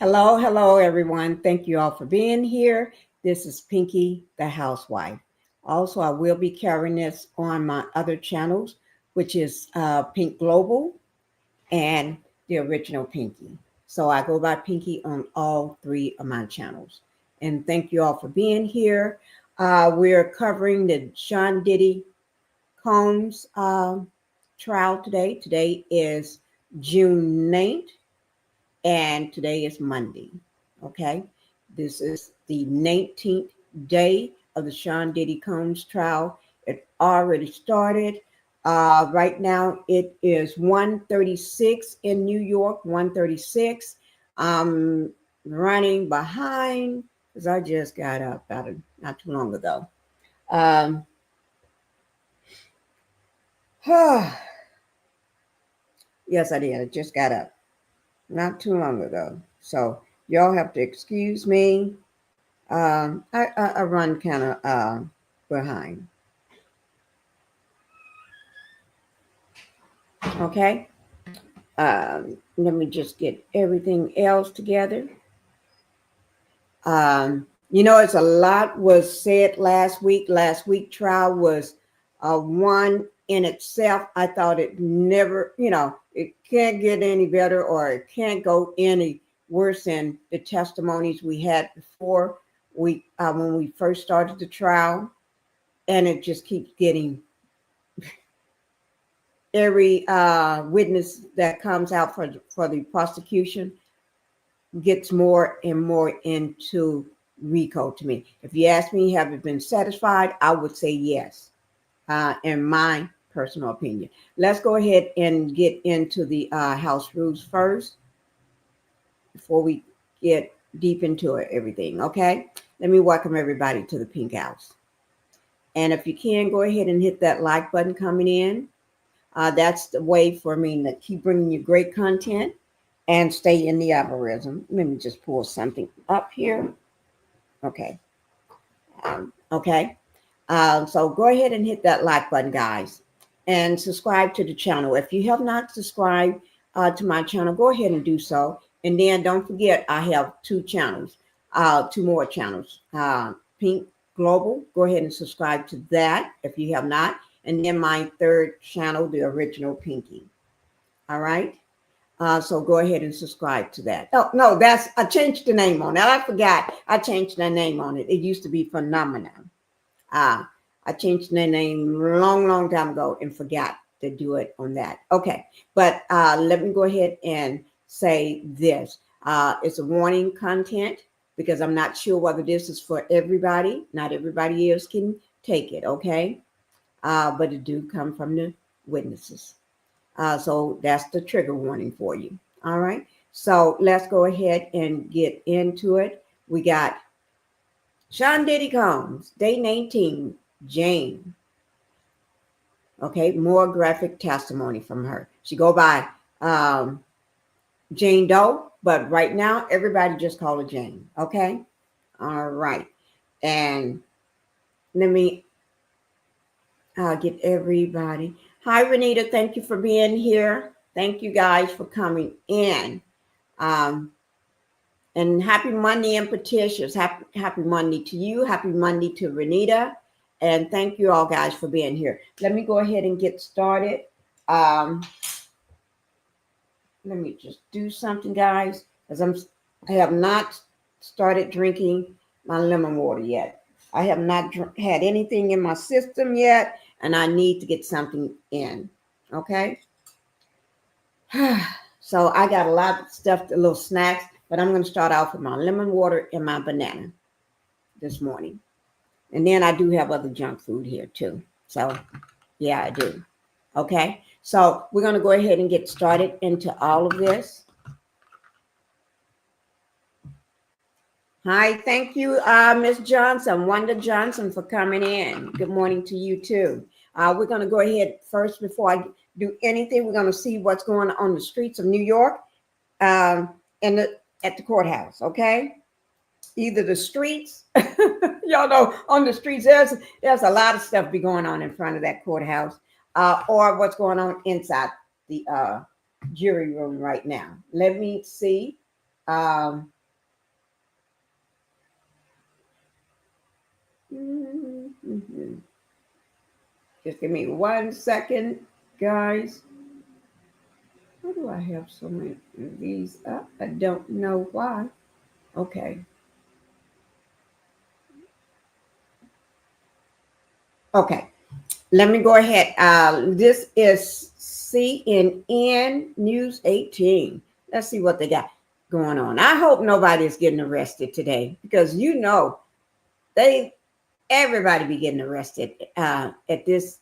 Hello, hello, everyone. Thank you all for being here. This is Pinkie, the housewife. Also, I will be carrying this on my other channels, which is Pink Global and the original Pinkie. So I go by Pinkie on all three of my channels. And thank you all for being here. We're covering the Sean Diddy Combs trial today. Today is June 9th and today is Monday. Okay, this is the 19th day of the Sean Diddy Combs trial. It already started. Right now it is 1:36 in New York. 1:36. I'm running behind because I just got up not too long ago. Um, yes, I did. I just got up not too long ago. So y'all have to excuse me. I run kind of behind. Okay. Let me just get everything else together. It's a lot was said last week. Last week trial was one in itself. I thought it never, it can't get any better or it can't go any worse than the testimonies we had before when we first started the trial, and it just keeps getting every witness that comes out for the prosecution gets more and more into RICO to me. If you ask me, have it been satisfied? I would say yes, in my personal opinion. Let's go ahead and get into the house rules first before we get deep into everything, okay? Let me welcome everybody to the Pink House. And if you can, go ahead and hit that like button coming in. That's the way for me to keep bringing you great content and stay in the algorithm. Let me just pull something up here. Okay. Okay. So go ahead and hit that like button, guys, and subscribe to the channel. If you have not subscribed to my channel, go ahead and do so. And then don't forget, I have two channels, two more channels. Pink Global, go ahead and subscribe to that if you have not. And then my third channel, the original Pinkie. All right. So go ahead and subscribe to that. Oh, no, I changed the name on it. I forgot. I changed the name on it. It used to be Phenomenon. I changed the name long time ago and forgot to do it on that. Okay. But let me go ahead and say this. It's a warning content because I'm not sure whether this is for everybody. Not everybody else can take it. Okay. But it do come from the witnesses. So that's the trigger warning for you. All right. So let's go ahead and get into it. We got Sean Diddy Combs, day 19, Jane. Okay. More graphic testimony from her. She go by Jane Doe, but right now everybody just call her Jane. Okay. All right. And let me get everybody. Hi, Renita. Thank you for being here. Thank you guys for coming in. And happy Monday and Petitious. Happy Monday to you. Happy Monday to Renita. And thank you all guys for being here. Let me go ahead and get started. Let me just do something, guys, because I have not started drinking my lemon water yet. I have not had anything in my system yet, and I need to get something in. Okay. So I got a lot of stuff, a little snacks, but I'm going to start off with my lemon water and my banana this morning. And then I do have other junk food here too. So yeah, I do. Okay. So we're going to go ahead and get started into all of this. Hi, thank you, Miss Johnson, Wanda Johnson, for coming in. Good morning to you too. We're going to go ahead first before I do anything. We're going to see what's going on the streets of New York and at the courthouse. Okay, either the streets, y'all know, on the streets there's a lot of stuff be going on in front of that courthouse, or what's going on inside the jury room right now. Let me see. Um, just give me 1 second, guys. Why do I have so many of these up? I don't know why. Okay. Okay. Let me go ahead. This is CNN News 18. Let's see what they got going on. I hope nobody is getting arrested today because they everybody be getting arrested at this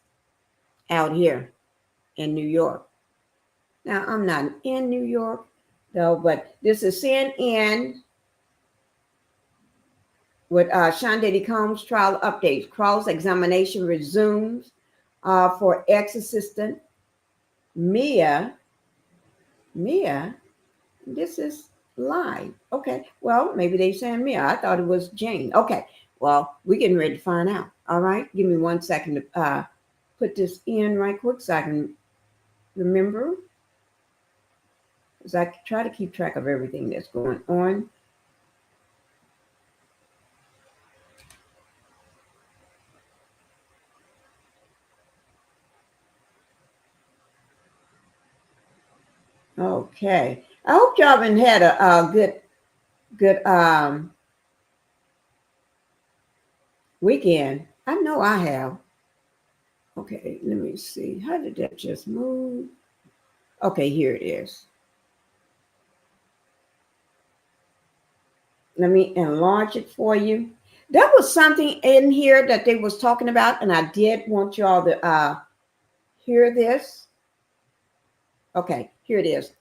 out here in New York. Now I'm not in New York though, but this is CNN with Sean Diddy Combs trial updates. Cross examination resumes for ex-assistant Mia. Mia, this is live. Okay, well, maybe they saying Mia. I thought it was Jane. Okay, well, we're getting ready to find out. All right, give me 1 second to put this in right quick so I can remember. As I try to keep track of everything that's going on. Okay, I hope y'all been had a good weekend. I know I have. Okay, let me see. How did that just move? Okay, here it is. Let me enlarge it for you. There was something in here that they was talking about, and I did want y'all to hear this. Okay, here it is.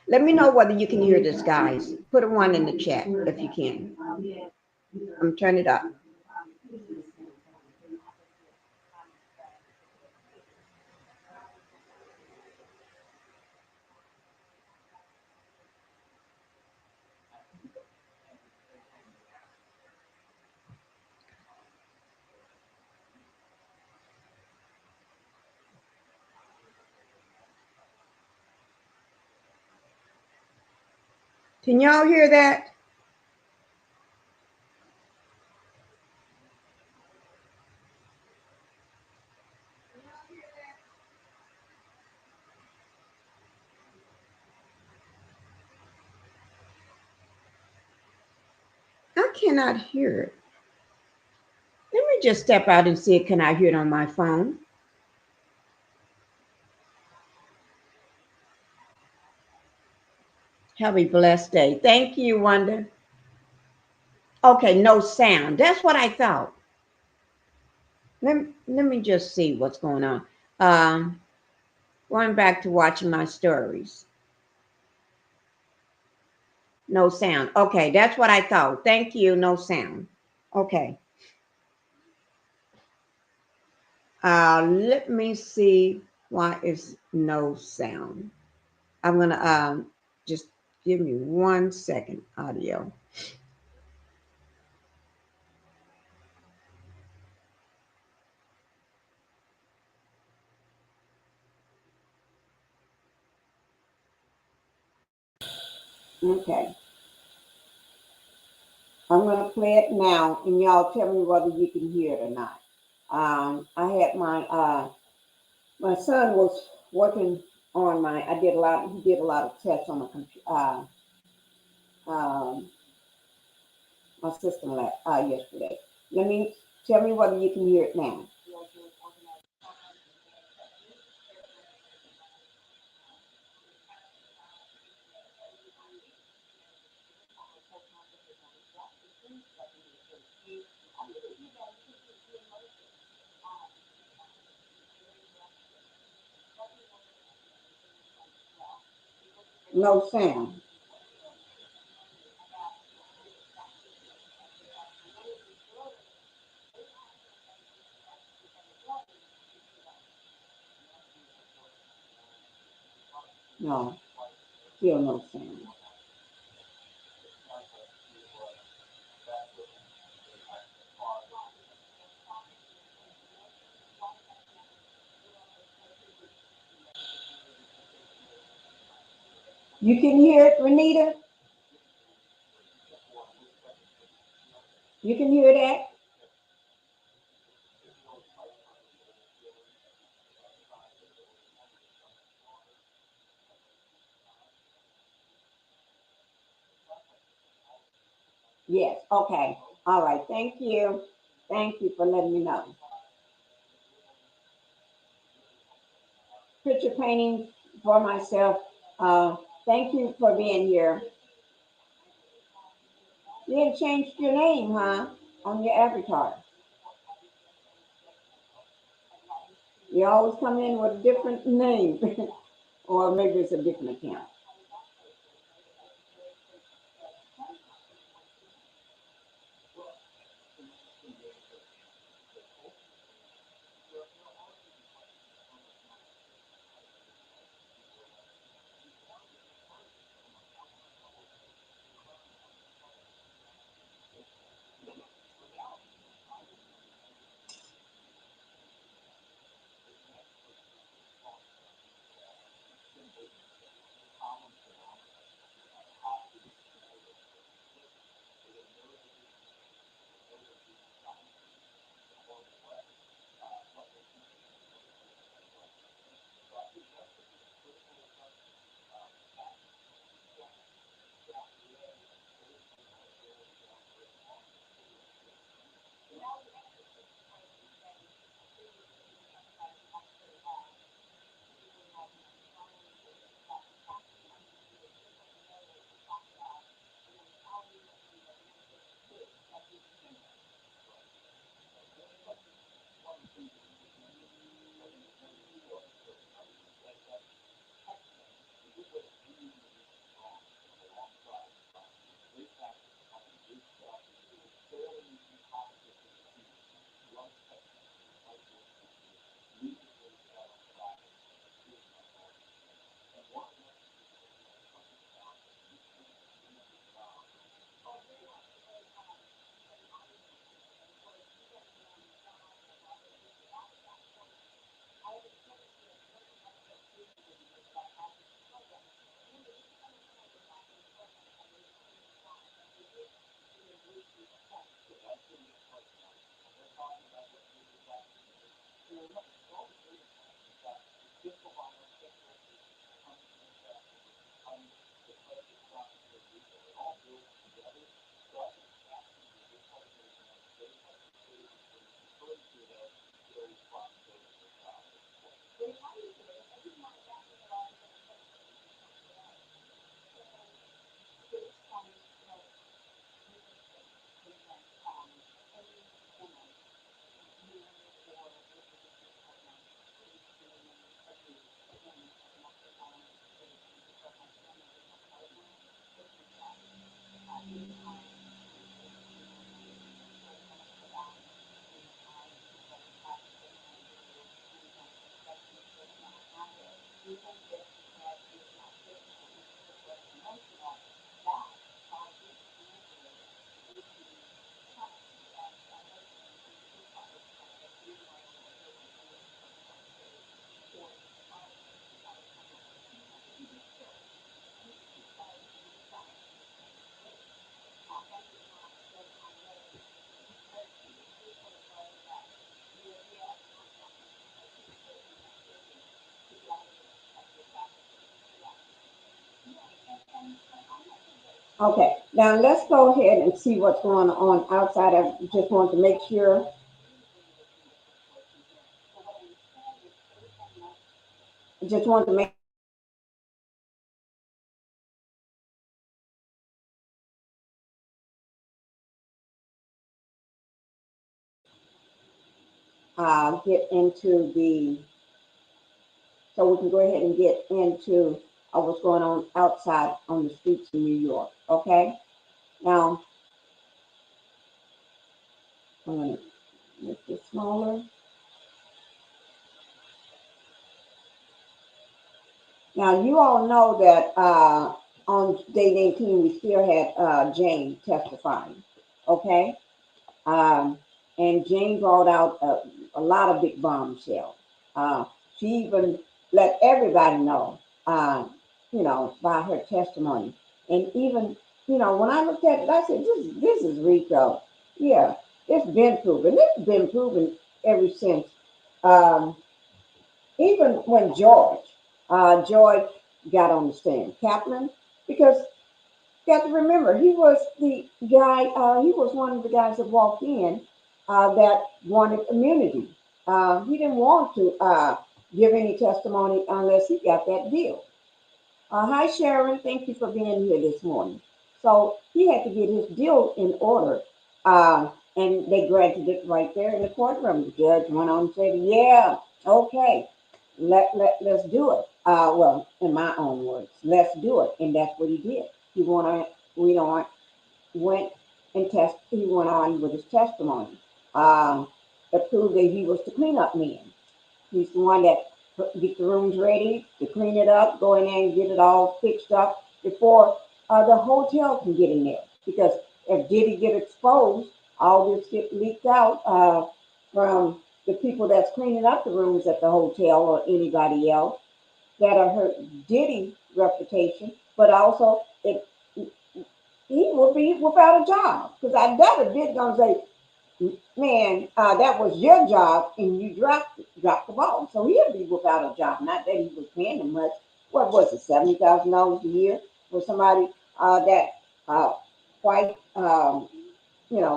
Let me know whether you can hear this, guys. Put a one in the chat if you can. I'm turning it up. Can y'all hear that? I cannot hear it. Let me just step out and see, can I hear it on my phone? Have a blessed day. Thank you, Wanda. Okay, no sound. That's what I thought. Let me just see what's going on. Going back to watching my stories. No sound. Okay, that's what I thought. Thank you. No sound. Okay. Let me see why is no sound. I'm gonna just give me 1 second. Audio. Okay. I'm gonna play it now, and y'all tell me whether you can hear it or not. I had my son was working on my. I did a lot. He did a lot of tests on my computer. Um, my system yesterday. Let me tell me whether you can hear it now. No sound. No, still no sound. You can hear it, Renita? You can hear that? Yes. Okay. All right. Thank you. Thank you for letting me know. Picture painting for myself. Thank you for being here. You had changed your name, huh? On your avatar. You always come in with a different name, or maybe it's a different account. Okay, now let's go ahead and see what's going on outside. I just want to make sure. I just want to make get into the so we can go ahead and get into what's going on outside on the streets in New York. Okay, now I'm going to make this smaller. Now you all know that on day 18 we still had Jane testifying. Okay, um, and Jane brought out a lot of big bombshells. Uh, she even let everybody know, by her testimony. And even, when I looked at it, I said, this is Rico. Yeah, it's been proven. It's been proven ever since. Um, Even when George got on the stand, Kaplan, because you got to remember, he was the guy, he was one of the guys that walked in that wanted immunity. He didn't want to give any testimony unless he got that deal. Hi, Sharon. Thank you for being here this morning. So he had to get his deal in order, and they granted it right there in the courtroom. The judge went on and said, "Yeah, okay, let's do it." Well, in my own words, let's do it, and that's what he did. He went on, we on, went and test. He went on with his testimony that proved that he was the cleanup man. He's the one that get the rooms ready to clean it up, go in there and get it all fixed up before the hotel can get in there. Because if Diddy get exposed, all this get leaked out from the people that's cleaning up the rooms at the hotel or anybody else that'll hurt Diddy's reputation, but also it he will be without a job. Because I doubt if Diddy gonna say, man, that was your job and you dropped the ball. So he'll be without a job. Not that he was paying him much. What was it, $70,000 a year for somebody that quite,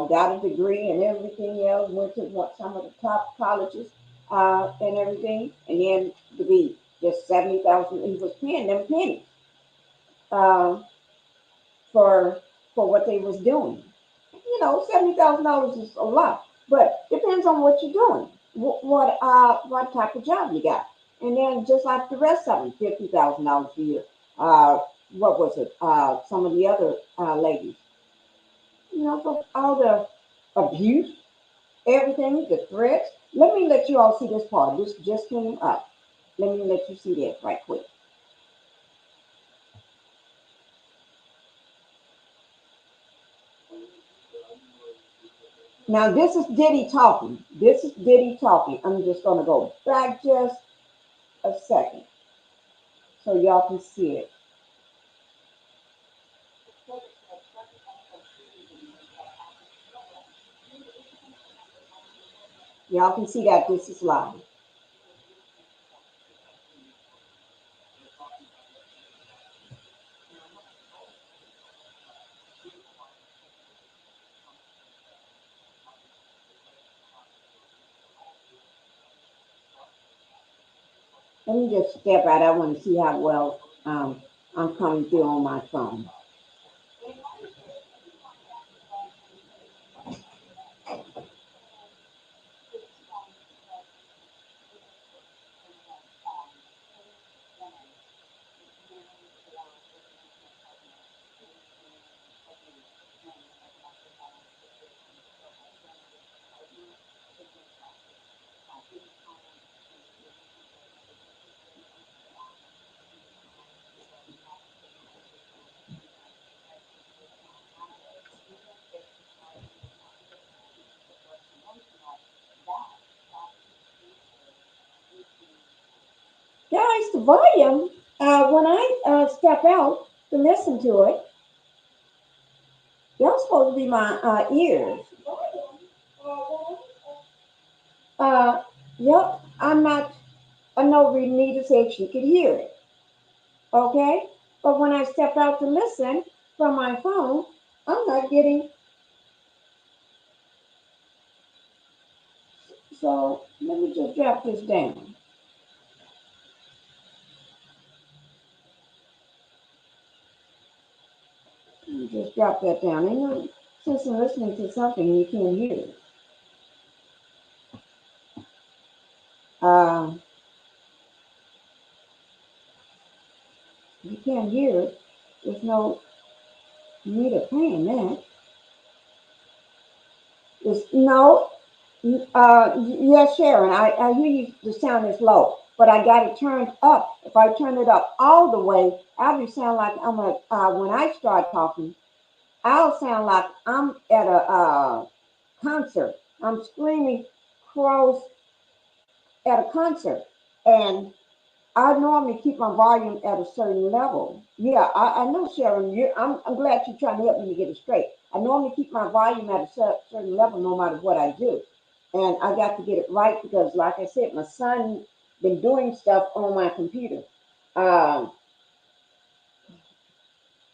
got a degree and everything else, went to some of the top colleges and everything, and then to be just 70,000, he was paying them pennies uh, for what they was doing. $70,000 is a lot, but depends on what you're doing, what type of job you got, and then just like the rest of them, $50,000 a year. Uh, what was it? Some of the other ladies, for all the abuse, everything, the threats. Let me let you all see this part. This just came up. Let me let you see this right quick. Now this is Diddy talking. This is Diddy talking. I'm just gonna go back just a second so y'all can see it. Y'all can see that this is live. Let me just step out. I want to see how well I'm coming through on my phone. Guys, the volume, when I step out to listen to it, y'all supposed to be my ears. Uh, yep, I'm not, I know Renita said she could hear it, okay? But when I step out to listen from my phone, I'm not getting, so let me just drop this down. Let me just drop that down. I know since I'm listening to something, you can't hear it. Uh, you can't hear it. There's no need of playing that. No, yes, Sharon, I hear you, the sound is low, but I got it turned up. If I turn it up all the way, I'll be sound like when I start talking, I'll sound like I'm at a concert. I'm screaming crows at a concert. And I normally keep my volume at a certain level. Yeah, I know, Sharon. I'm glad you're trying to help me to get it straight. I normally keep my volume at a certain level no matter what I do. And I got to get it right because, like I said, my son been doing stuff on my computer. Um,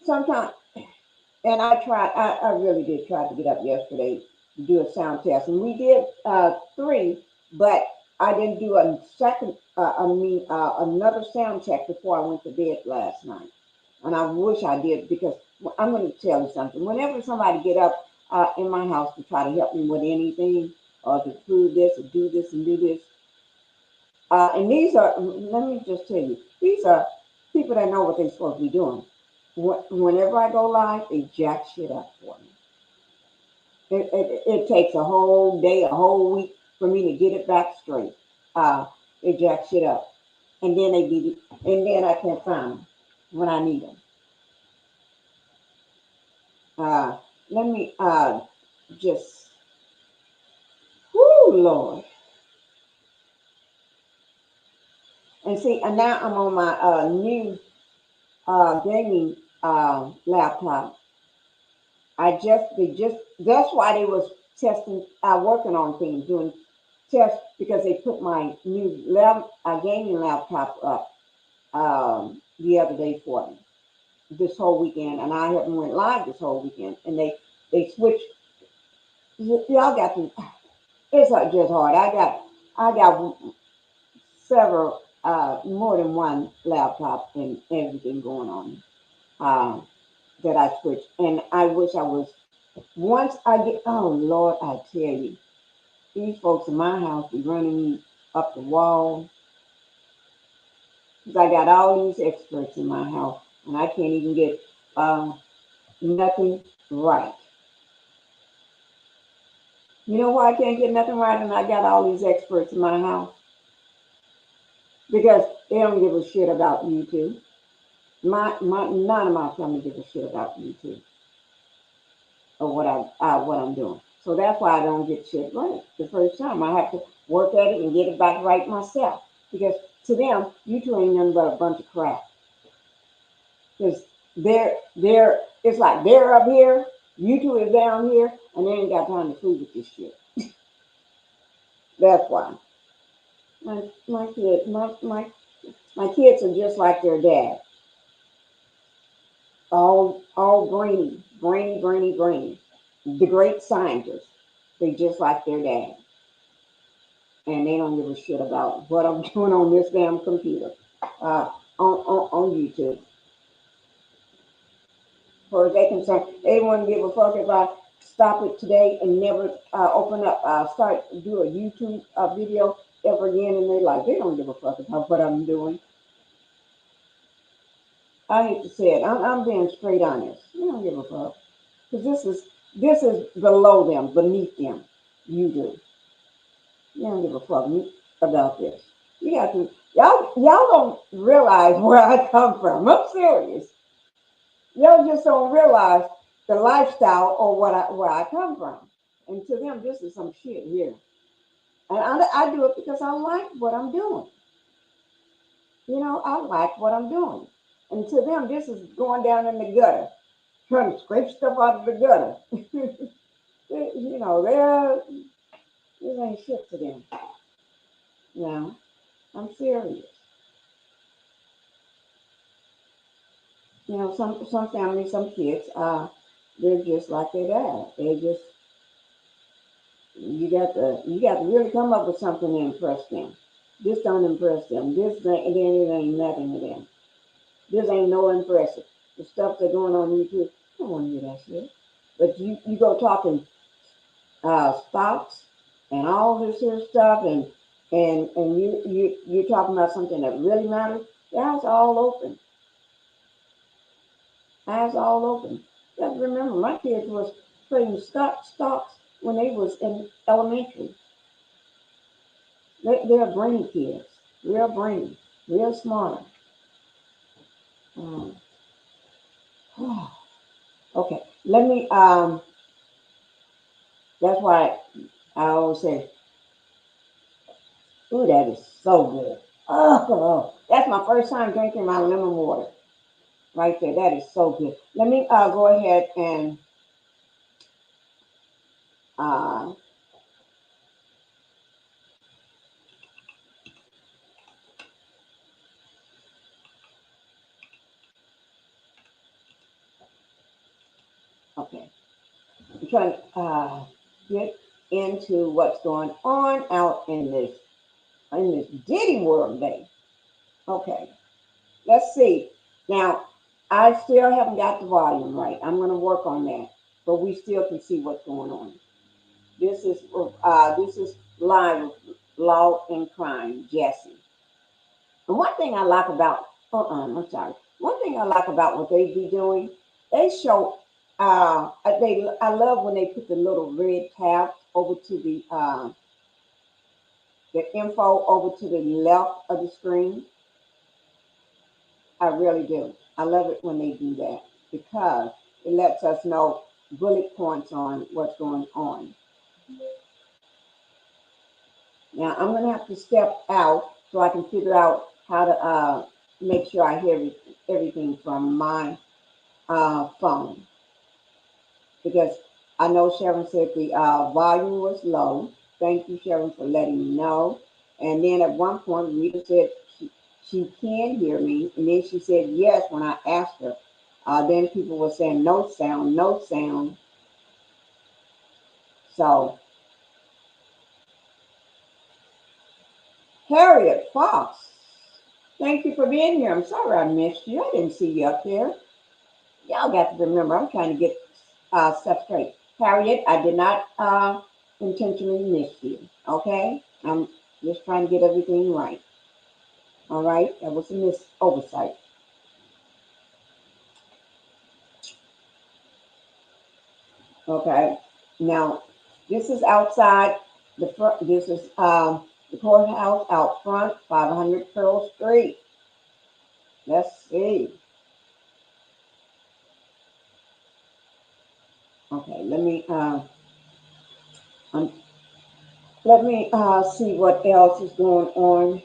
Sometimes, and I really did try to get up yesterday to do a sound test. And we did three, but I didn't do a second, another sound check before I went to bed last night. And I wish I did because I'm going to tell you something. Whenever somebody get up in my house to try to help me with anything or to prove this or do this and do this, and these are, let me just tell you, these are people that know what they're supposed to be doing. Whenever I go live, they jack shit up for me. It takes a whole day, a whole week for me to get it back straight. They jack shit up, and then and then I can't find them when I need them. Uh, Let me just, whoo, Lord, and see, and now I'm on my new gaming laptop. That's why they was testing, working on things, doing tests because they put my new gaming laptop up the other day for me this whole weekend, and I haven't went live this whole weekend, and they switched. Y'all got to. It's just hard. I got several, more than one laptop and everything going on uh, that I switched, and I wish I was. Once I get, oh Lord, I tell you, these folks in my house be running me up the wall because I got all these experts in my house, and I can't even get uh, nothing right. You know why I can't get nothing right, and I got all these experts in my house? Because they don't give a shit about YouTube. None of my family give a shit about YouTube or what I'm doing. So that's why I don't get shit right the first time. I have to work at it and get it back right myself. Because to them, YouTube ain't nothing but a bunch of crap. Because it's like they're up here, YouTube is down here, and they ain't got time to fool with this shit. That's why. My kids are just like their dad. All brainy. The great scientists. They just like their dad. And they don't give a shit about what I'm doing on this damn computer. On YouTube. As far as they concerned, they wouldn't give a fuck if I stop it today and never open up, do a YouTube video ever again in their life. They don't give a fuck about what I'm doing. I hate to say it. I'm being straight honest. They don't give a fuck. Because this is below them, beneath them. You do. You don't give a fuck about this. You got to, y'all don't realize where I come from. I'm serious. Y'all just don't realize the lifestyle or where I come from. And to them, this is some shit here. And I do it because I like what I'm doing. I like what I'm doing. And to them, this is going down in the gutter, trying to scrape stuff out of the gutter. This ain't shit to them. No, I'm serious. Some families, some kids, they're just like their dad. They just you got to really come up with something to impress them. This don't impress them. It ain't nothing to them. This ain't no impressive. The stuff that's going on YouTube, I don't want to hear that shit. But you go talking stocks and all this here stuff, and you're talking about something that really matters. That's all open. Eyes all open. You have to remember, my kids was trading stocks when they was in elementary. They're brainy kids, real brainy, real smart. Um, okay, let me. That's why I always say, "Ooh, that is so good." Oh, that's my first time drinking my lemon water right there. That is so good. Let me go ahead and uh, okay. I'm trying to get into what's going on out in this Diddy world day. Okay, let's see. Now, I still haven't got the volume right. I'm going to work on that, but we still can see what's going on. This is live with Law and Crime, Jesse. And one thing I like about I'm sorry. One thing I like about what they be doing, they show I love when they put the little red tab over to the info over to the left of the screen. I really do. I love it when they do that because it lets us know bullet points on what's going on. Now I'm gonna have to step out so I can figure out how to make sure I hear everything from my phone because I know Sharon said the volume was low. Thank you, Sharon, for letting me know. And then at one point, Rita said she can hear me, and then she said yes when I asked her. Then people were saying no sound, no sound. So Harriet Fox, thank you for being here. I'm sorry I missed you. I didn't see you up there. Y'all got to remember, I'm trying to get stuff straight. Harriet, I did not intentionally miss you. Okay? I'm just trying to get everything right. All right? That was a oversight. Okay? Now, this is outside the front. This is the courthouse out front, 500 Pearl Street. Let's see. Okay, um, let me see what else is going on.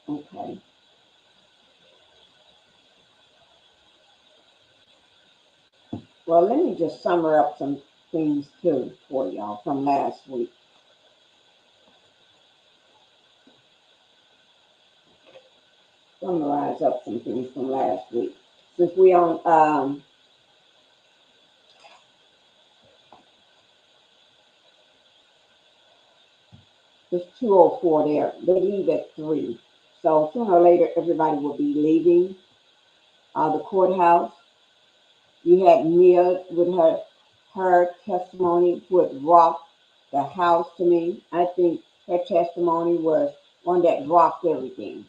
Okay. Well, let me just summer up some things too for y'all from last week. Summarize up some things from last week. Since we on it's 2:04 there. They leave at 3. So sooner or later everybody will be leaving the courthouse. You had Mia with her testimony would rock the house to me. I think her testimony was one that rocked everything.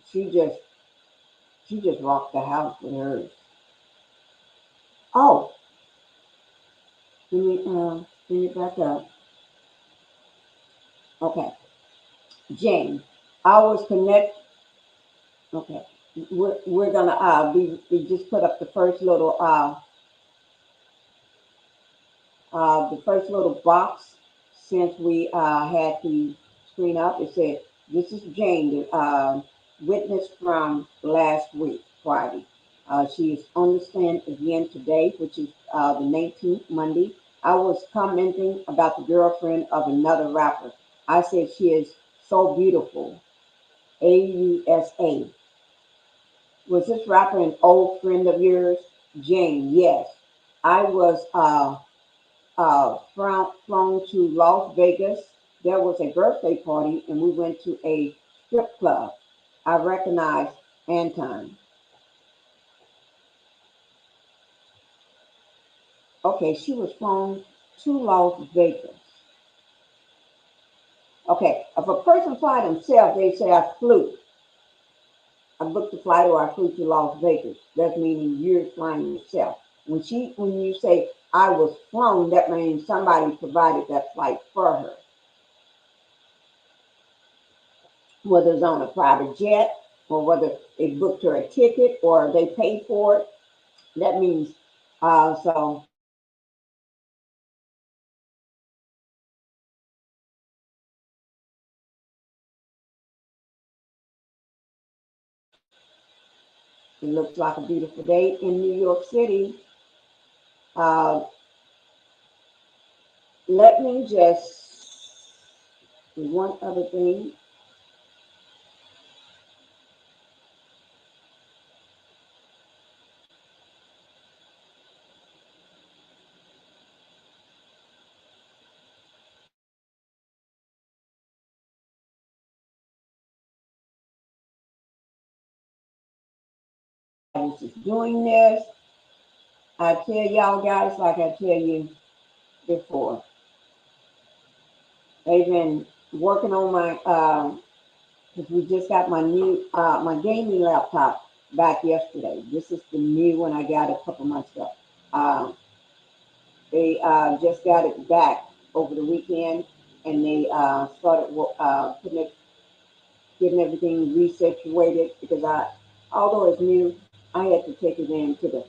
She just she just rocked the house with hers. Oh, bring it back up. Okay, Jane. I was connect. Okay, we're gonna we just put up the first little box since we had the screen up. It said, "This is Jane, the witness from last week, Friday. She is on the stand again today, which is the 19th, Monday. I was commenting about the girlfriend of another rapper. I said she is so beautiful. AUSA. Was this rapper an old friend of yours? Jane, yes. I was flown to Las Vegas. There was a birthday party, and we went to a strip club. I recognized Anton. Okay, she was flown to Las Vegas. Okay, if a person fly themselves, they say I flew. I booked the flight or I flew to Las Vegas. That's meaning you're flying yourself. When you say I was flown, that means somebody provided that flight for her. Whether it's on a private jet or whether they booked her a ticket or they paid for it. That means so it looks like a beautiful day in New York City. Uh, let me just do one other thing. I was just doing this. I tell y'all guys, like I tell you before, they've been working on my because we just got my new my gaming laptop back yesterday. This is the new one I got a couple months ago. They just got it back over the weekend, and they started putting it, getting everything resituated because although it's new, I had to take it in to the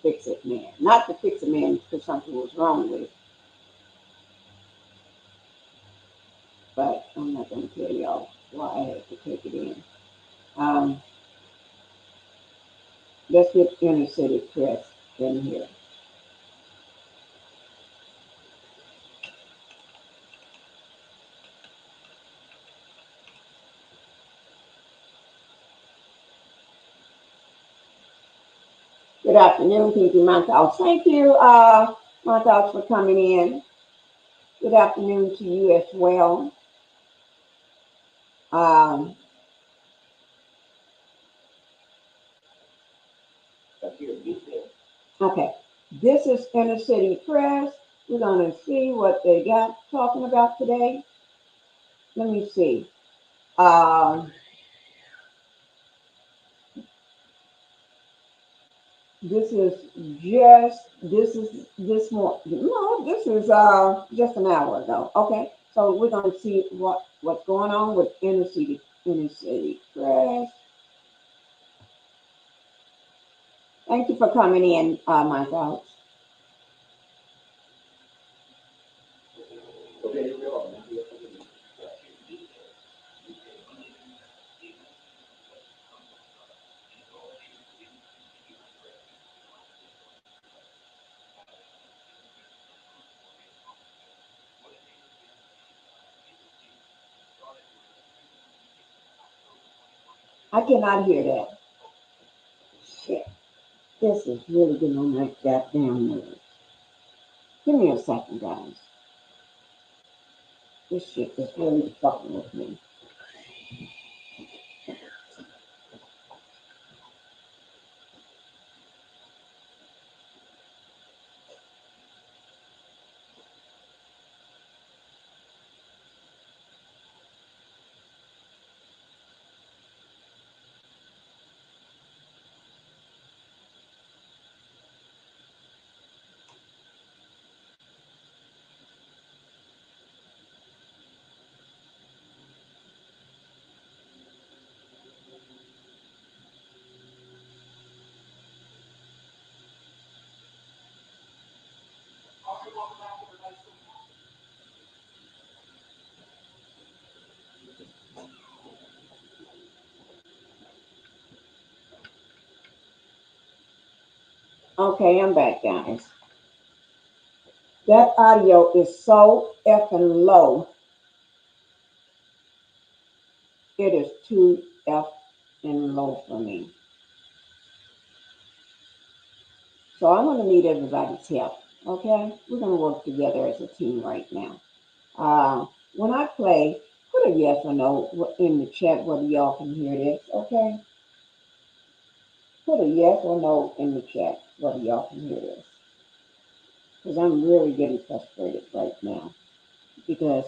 fix it man, not the fix it man because something was wrong with it. But I'm not going to tell y'all why I had to take it in. Um, let's get inner city press in here. Good afternoon, Pinkie, my thoughts. Thank you, my thoughts, for coming in. Good afternoon to you as well. Um, okay, this is Inner City Press. We're going to see what they got talking about today. Let me see. Um, this is this more. No, this is just an hour ago. Okay, so we're going to see what's going on with Inner City Press. Thank you for coming in, my thoughts. I cannot hear that. Shit, this is really getting on my goddamn nerves. Give me a second, guys. This shit is really fucking with me. Okay, I'm back, guys. That audio is so effing low. It is too effing low for me. So I'm going to need everybody's help. Okay, we're going to work together as a team right now. When I play, put a yes or no in the chat whether y'all can hear this. Okay, put a yes or no in the chat whether y'all can hear this. Because I'm really getting frustrated right now. Because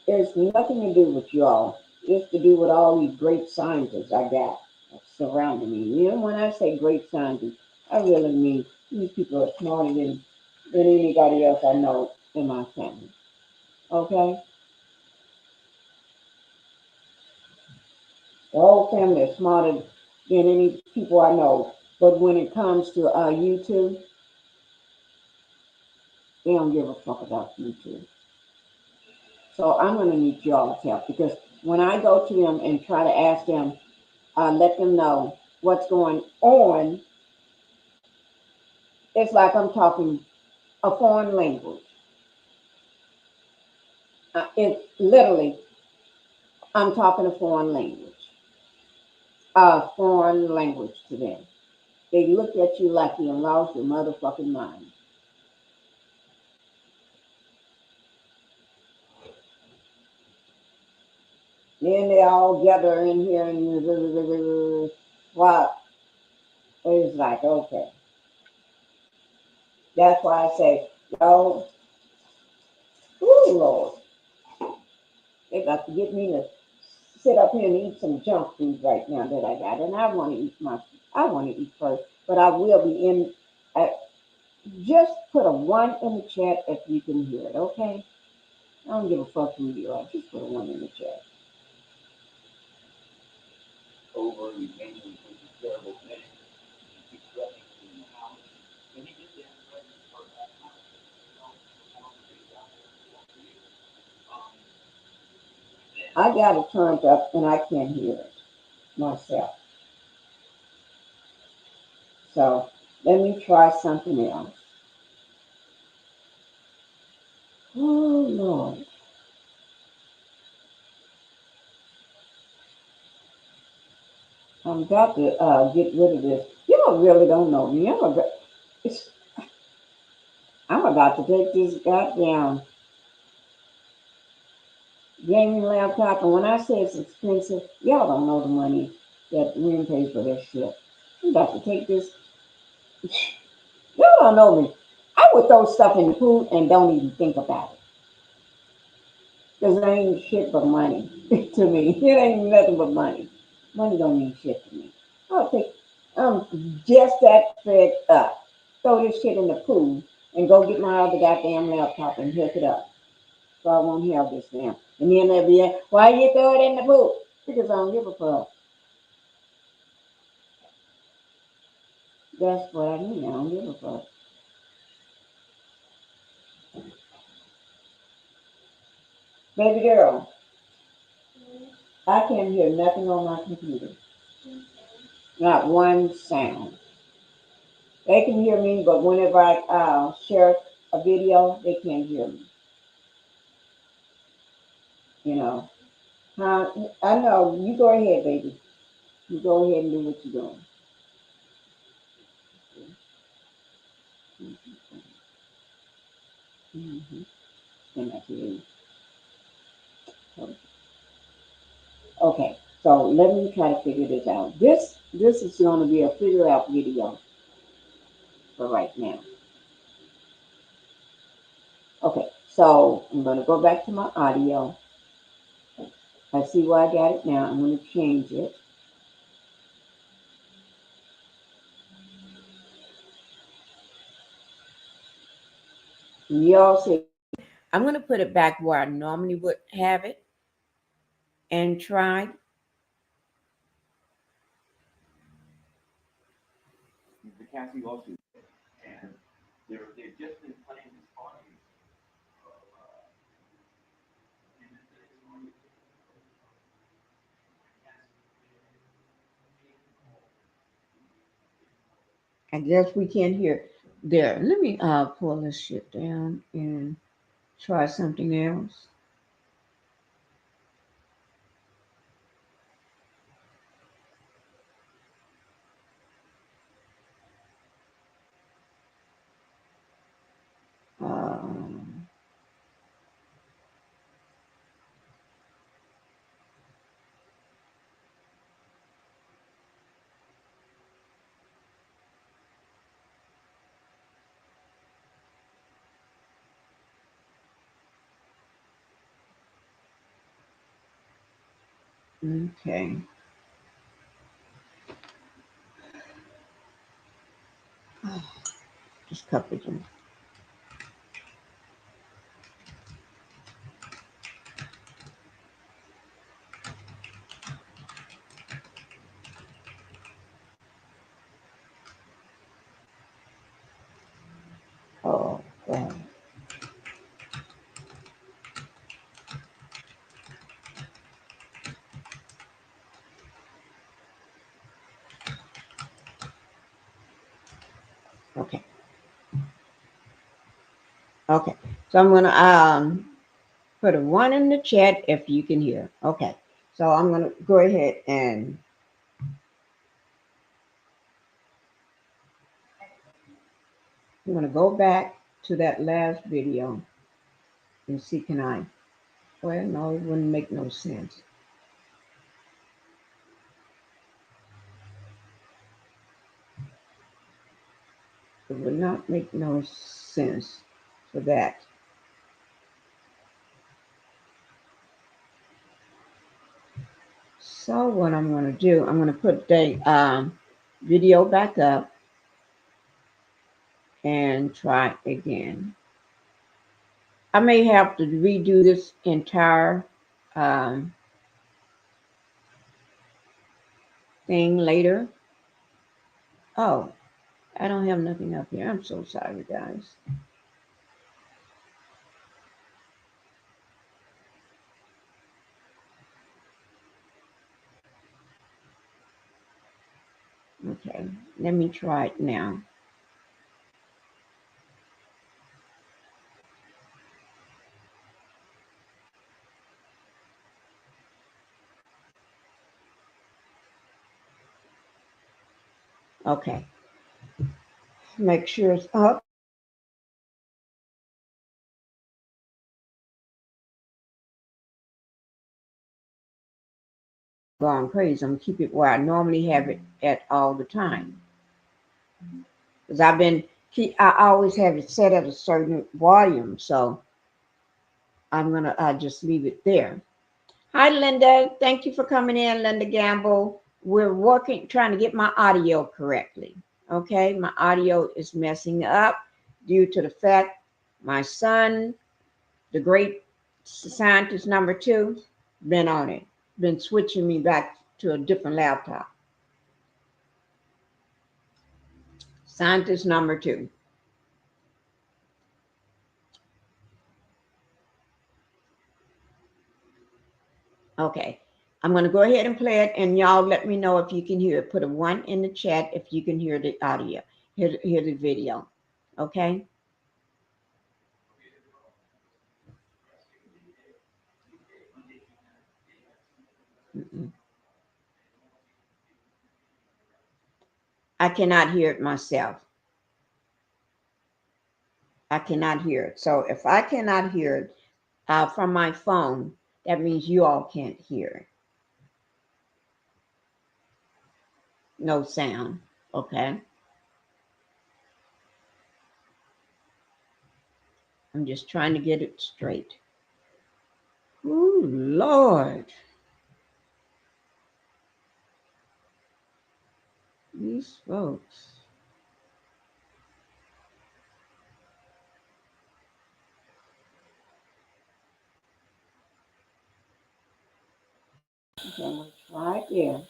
there's nothing to do with y'all. It's to do with all these great scientists I got surrounding me. You know, when I say great scientists, I really mean these people are smarter than anybody else I know in my family. Okay? The whole family is smarter than any people I know. But when it comes to YouTube, they don't give a fuck about YouTube. So I'm going to need y'all's help because when I go to them and try to ask them, let them know what's going on, it's like I'm talking a foreign language. It literally, I'm talking a foreign language to them. They look at you like you lost your motherfucking mind. Then they all gather in here and what? It's like, okay. That's why I say, yo, oh Lord, they got to get me to sit up here and eat some junk food right now that I got. And I want to eat first, but I will be in. Uh, just put a one in the chat if you can hear it, okay? I don't give a fuck who you are. Just put a one in the chat. I got it turned up and I can't hear it myself. So let me try something else. Oh Lord. I'm about to get rid of this. Y'all really don't know me. It's, I'm about to take this goddamn gaming laptop, and when I say it's expensive, y'all don't know the money that Win pays for this shit. I'm about to take this. Y'all don't know me. I would throw stuff in the pool and don't even think about it. Because it ain't shit but money to me. It ain't nothing but money. Money don't mean shit to me. I'll take, I'm just that fed up. Throw this shit in the pool and go get my other goddamn laptop and hook it up. So I won't have this now. And then they'll be like, why you throw it in the pool? Because I don't give a fuck. That's what I mean. I don't give a fuck. Baby girl, I can't hear nothing on my computer. Not one sound. They can hear me, but whenever I share a video, they can't hear me. You know. I know. You go ahead, baby. You go ahead and do what you're doing. Mm-hmm. And I hear you. Okay. So let me try to figure this out. This is going to be a figure out video for right now. Okay. So I'm going to go back to my audio. I see where I got it now. I'm going to change it. Y'all see. I'm going to put it back where I normally would have it and try. I guess we can't hear. There. Let me pull this shit down and try something else. Um, Okay. Just couple of them. Oh, God. Okay. Okay. So I'm gonna put a one in the chat if you can hear. Okay. So I'm gonna go ahead and I'm gonna go back to that last video and see can I. Well, no, it wouldn't make no sense. It would not make no sense for that. So what I'm going to do, I'm going to put the video back up and try again. I may have to redo this entire um, thing later. Oh, I don't have nothing up here. I'm so sorry, guys. Okay, let me try it now. Okay, make sure it's up. Going crazy. I'm gonna keep it where I normally have it at all the time. Because I always have it set at a certain volume, so I'm gonna just leave it there. Hi, Linda. Thank you for coming in, Linda Gamble. We're working, trying to get my audio correctly. Okay, my audio is messing up due to the fact my son, the great scientist number two, been on it, been switching me back to a different laptop. Scientist number two. Okay. I'm going to go ahead and play it, and y'all let me know if you can hear it. Put a one in the chat if you can hear the audio, hear the video. Okay? Mm-mm. I cannot hear it myself. I cannot hear it. So if I cannot hear it from my phone, that means you all can't hear it. No sound. Okay? I'm just trying to get it straight. Oh, Lord. These folks. Okay, I'm going to try it there.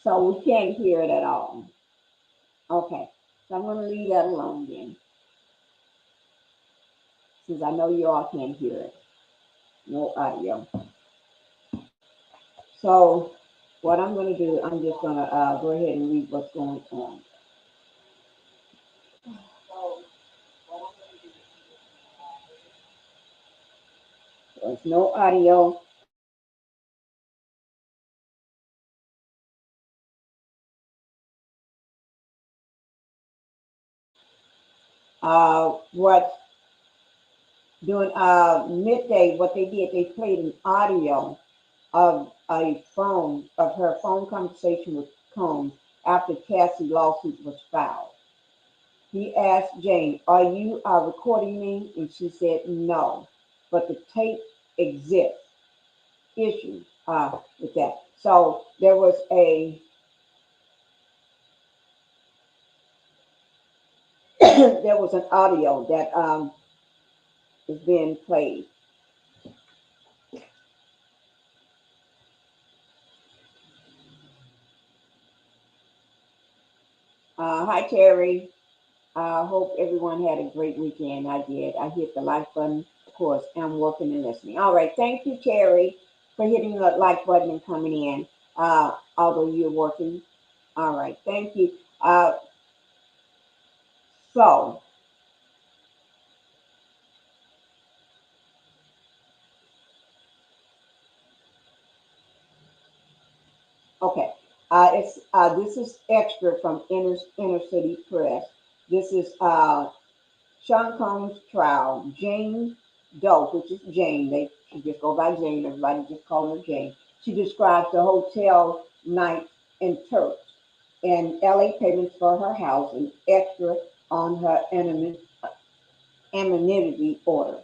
So we can't hear it at all. Okay, so I'm going to leave that alone then, since I know you all can't hear it. No audio. So what I'm going to do, I'm just going to go ahead and read what's going on. There's no audio. What during midday, what they did, they played an audio of her phone conversation with Combs after Cassie's lawsuit was filed. He asked Jane, "Are you recording me?" And she said, "No, but the tape exists." Issue with that. So there was an audio that is being played. Hi Terry. I hope everyone had a great weekend. I did. I hit the like button, of course, and I'm working and listening. All right. Thank you, Terry, for hitting the like button and coming in, although you're working. All right. Thank you. So, okay. It's This is extra from Inner City Press. This is Sean Combs' trial. Jane Doe, which is Jane. She just go by Jane. Everybody just call her Jane. She describes the hotel night in Turks and LA payments for her house and extra on her anonymity order.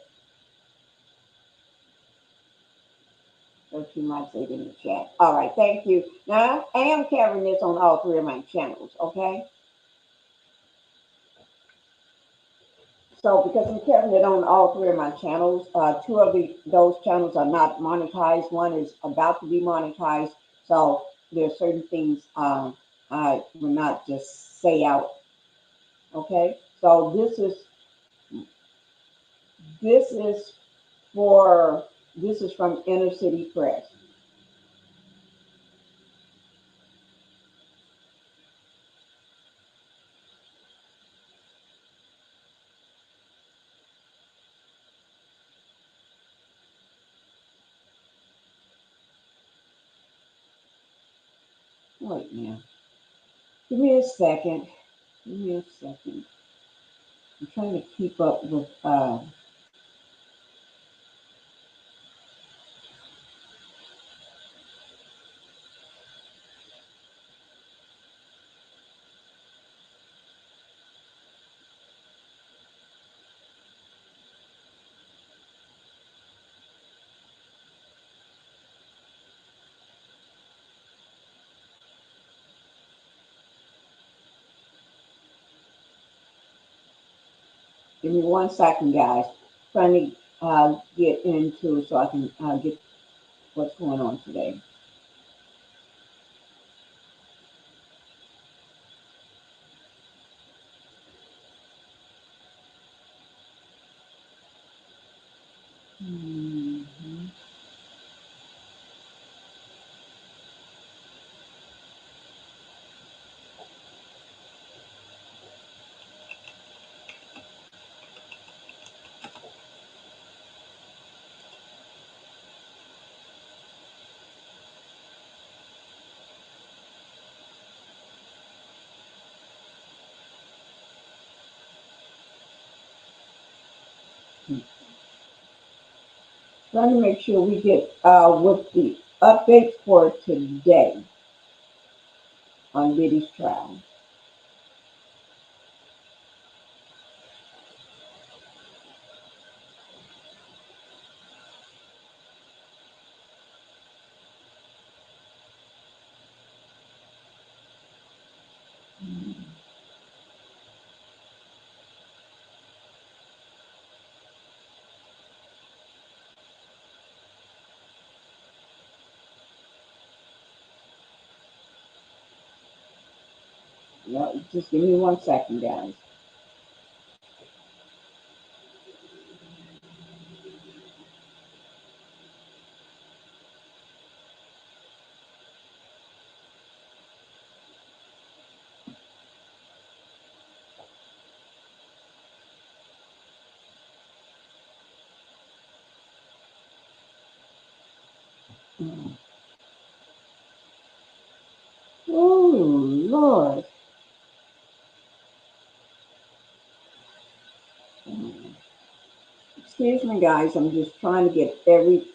So she might say it in the chat. All right, thank you. Now I am carrying this on all three of my channels, okay? So because I'm carrying it on all three of my channels, two of those channels are not monetized. One is about to be monetized. So there are certain things I will not just say out. Okay. So this is this is from Inner City Press. Wait now. Give me a second. Give me a second. I'm trying to keep up with Give me 1 second, guys. Trying to get into so I can get what's going on today. Mhm. Trying to make sure we get with the updates for today on Diddy's trial. Yeah, just give me 1 second, guys. Oh, Lord. Excuse me, guys. I'm just trying to get every.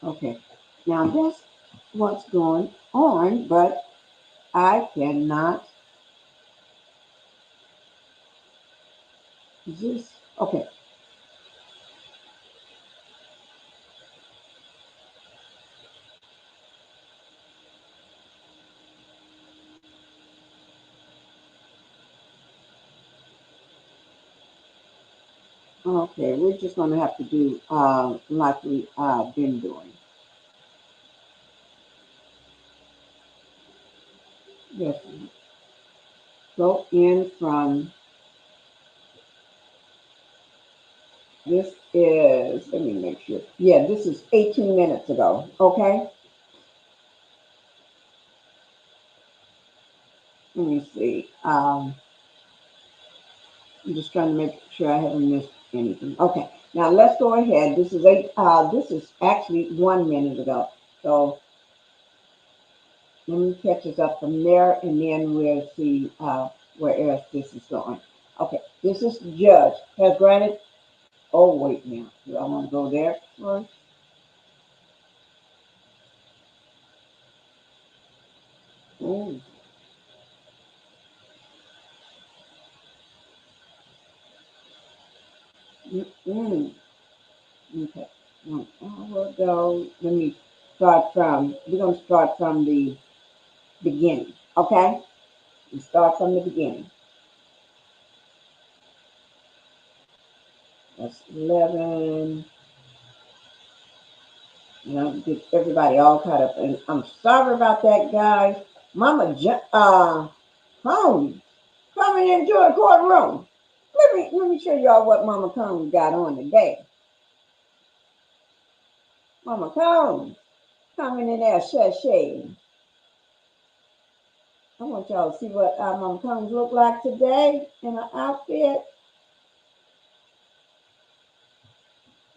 Okay. Now, that's what's going on, but I cannot. Is this. Okay. Okay. We're just going to have to do like we been doing. Yes. Go in from. This is, let me make sure. Yeah, this is 18 minutes ago. Okay. Let me see. I'm just trying to make sure I haven't missed anything. Okay. Now let's go ahead. This is this is actually 1 minute ago. So let me catch us up from there and then we'll see where else this is going. Okay. This is the judge has granted. Oh, wait now. Do I want to go there first? Mm, mm. Okay. I will go. Let me start from, we're going to start from the beginning. Okay? We start from the beginning. That's 11. And I'll get everybody all caught up. And I'm sorry about that, guys. Mama, Combs coming into the courtroom. Let me show y'all what Mama Combs got on today. Mama Combs coming in there sashaying. I want y'all to see what Mama Combs look like today in her outfit.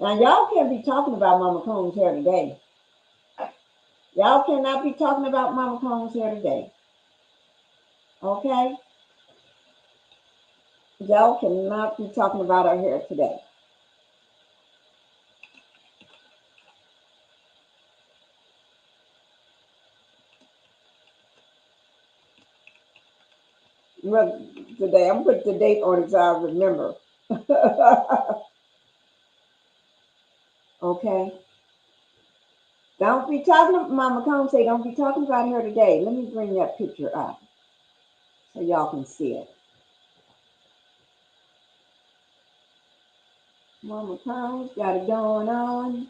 Now y'all can't be talking about Mama Combs hair today. Y'all cannot be talking about Mama Combs hair today. Okay? Y'all cannot be talking about her hair today. Well, today I'm putting the date on it so I remember. Okay? Don't be talking, Mama Combs say, don't be talking about her today. Let me bring that picture up so y'all can see it. Mama Combs got it going on.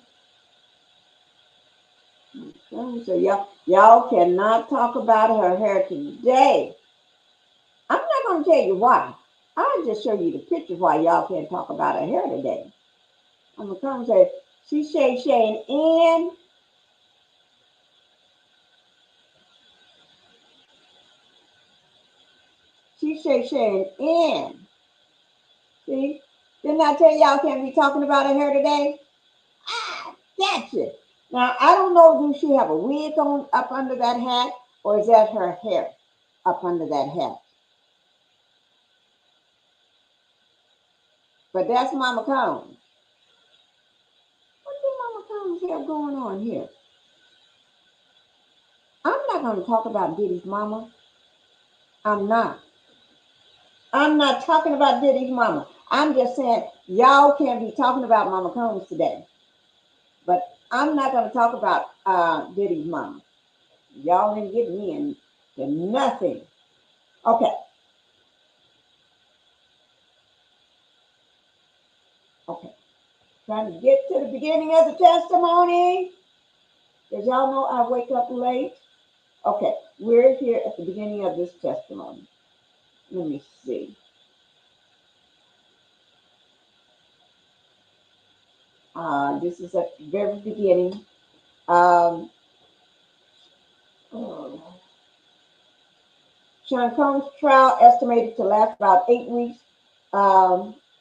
So y'all cannot talk about her hair today. I'm not gonna tell you why. I'll just show you the pictures why y'all can't talk about her hair today. I'm gonna come and say she's shaying in. She's shaying in. See? Didn't I tell y'all can't be talking about her hair today? Ah, gotcha. Now I don't know, do she have a wig on up under that hat, or is that her hair up under that hat? But that's Mama Combs. What do Mama Combs have going on here? I'm not going to talk about Diddy's mama. I'm not. I'm not talking about Diddy's mama. I'm just saying y'all can't be talking about Mama Combs today. But I'm not going to talk about Diddy's mama. Y'all ain't getting me into nothing. Okay. Okay. Trying to get to the beginning of the testimony. Because y'all know I wake up late. Okay. We're here at the beginning of this testimony. Let me see. This is at the very beginning. Um, oh, Sean Combs' trial estimated to last about 8 weeks.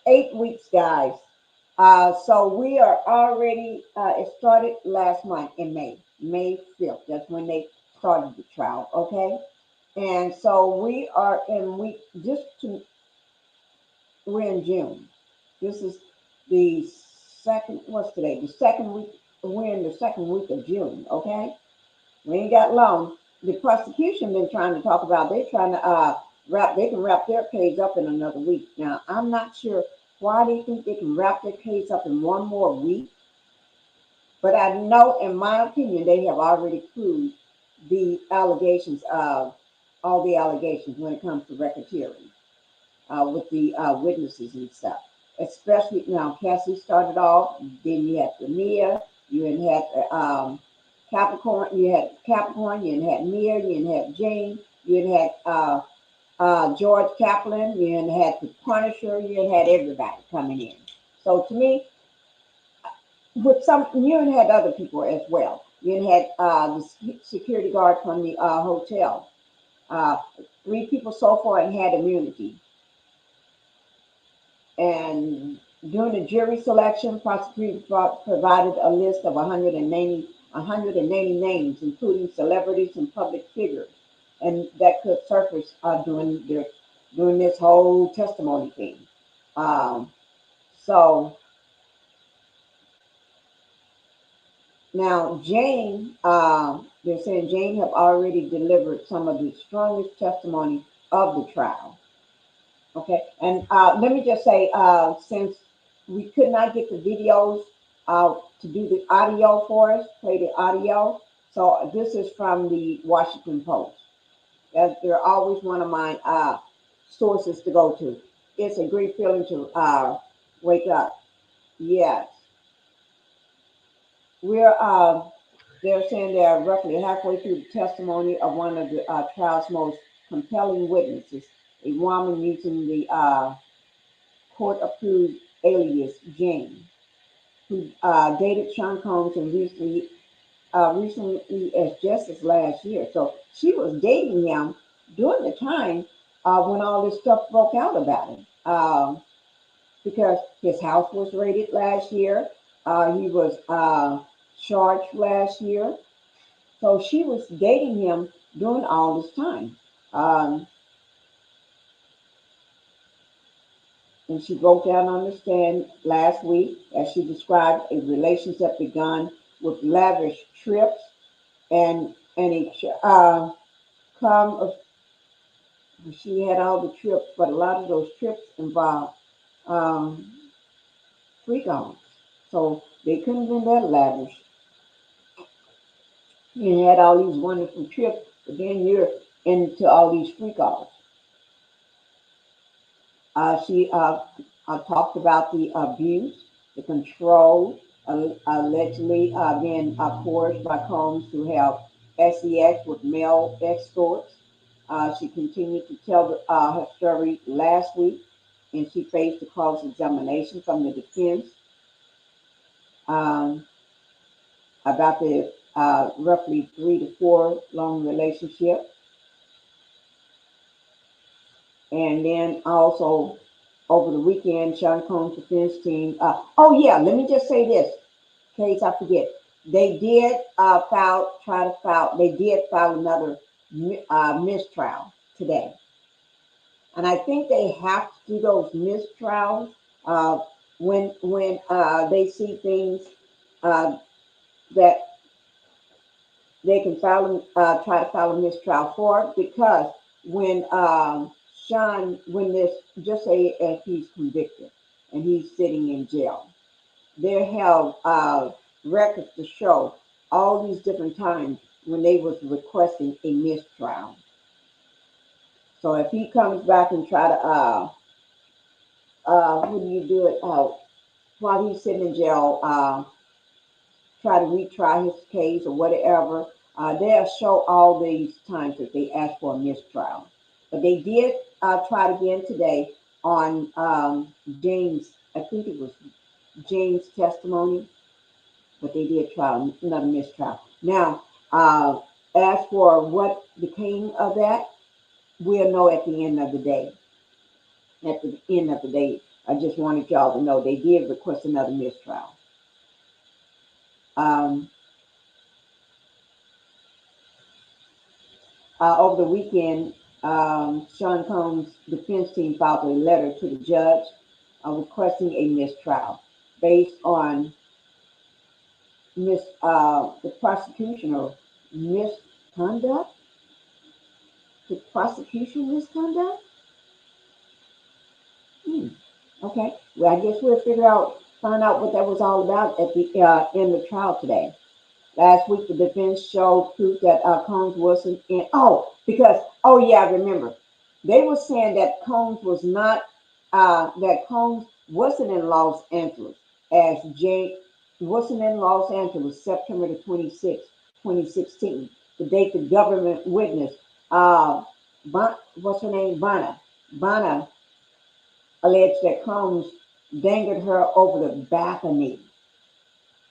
8 weeks, guys. So we are already, it started last month in May 5th. That's when they started the trial, okay? And so we are in we're in June. This is the second, what's today? The second week, we're in the second week of June, okay? We ain't got long. The prosecution been trying to talk about, they're trying to they can wrap their case up in another week. Now, I'm not sure why they think they can wrap their case up in one more week, but I know, in my opinion, they have already proved the allegations of all the allegations when it comes to racketeering with the witnesses and stuff. Especially now, Cassie started off. Then you had Mia. You had Capricorn. You had Capricorn. You had Mia. You had Jane. You had George Kaplan. You had the Punisher. You had everybody coming in. So to me, with some, you had other people as well. You had the security guard from the hotel. Uh, 3 people so far had immunity. And during the jury selection, prosecutors provided a list of 190 names, including celebrities and public figures, and that could surface during this whole testimony thing. Um, so now Jane, they're saying Jane have already delivered some of the strongest testimony of the trial. Okay, and let me just say, since we could not get the videos to do the audio for us, play the audio, so this is from the Washington Post. They're always one of my sources to go to. It's a great feeling to wake up. Yes, we're. They're saying they're roughly halfway through the testimony of one of the trial's most compelling witnesses, a woman using the court-approved alias Jane, who dated Sean Combs and recently as just as last year. So she was dating him during the time when all this stuff broke out about him, because his house was raided last year. He was charged last year. So she was dating him during all this time. Um, and she broke down on the stand last week as she described a relationship begun with lavish trips and come of, she had all the trips, but a lot of those trips involved um, freak offs, so they couldn't have been that lavish. You had all these wonderful trips, but then you're into all these freak offs. She talked about the abuse, the control, allegedly being coerced by Combs to have sex with male escorts. She continued to tell her story last week, and she faced a cross examination from the defense um, about the roughly 3 to 4 long relationship. And then also over the weekend, Sean Combs' defense team. Oh yeah, let me just say this, in case I forget. They did They did file another mistrial today, and I think they have to do those mistrials uh, when they see things uh, that they can try to file a mistrial for, because when when this, just say if he's convicted and he's sitting in jail, they have records to show all these different times when they was requesting a mistrial. So if he comes back and try to what do you do it while he's sitting in jail, try to retry his case or whatever, they'll show all these times that they asked for a mistrial. But they did try it again today on James, I think it was James' testimony, but they did try another mistrial. Now, as for what became of that, we'll know at the end of the day. At the end of the day, I just wanted y'all to know they did request another mistrial. Um, Over the weekend, Sean Combs' defense team filed a letter to the judge requesting a mistrial based on the prosecution or misconduct, the prosecution misconduct. Hmm. Okay, well, I guess we'll find out what that was all about at the in the trial today. Last week, the defense showed proof that Combs wasn't in. Oh yeah, I remember. They were saying that Combs was not, that Combs wasn't in Los Angeles as Jay wasn't in Los Angeles September the 26th, 2016, the date the government witness, what's her name, Bana alleged that Combs dangled her over the balcony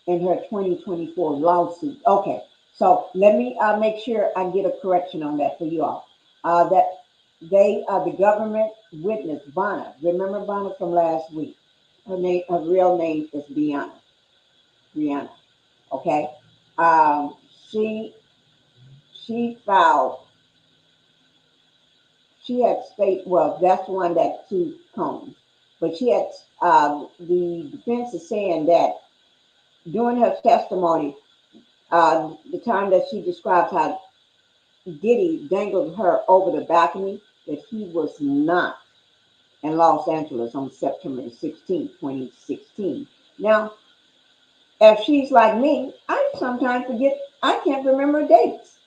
in her 2024 lawsuit. Okay, so let me make sure I get a correction on that for you all. That the government witness, Bonna, remember Bonna from last week? Her real name is Brianna. Okay, um, she she filed. She had state. Well, that's the one that sued Combs, but she had. The defense is saying that during her testimony, the time that she described how Diddy dangled her over the balcony, that he was not in Los Angeles on September 16, 2016. Now, if she's like me, I sometimes forget, I can't remember dates.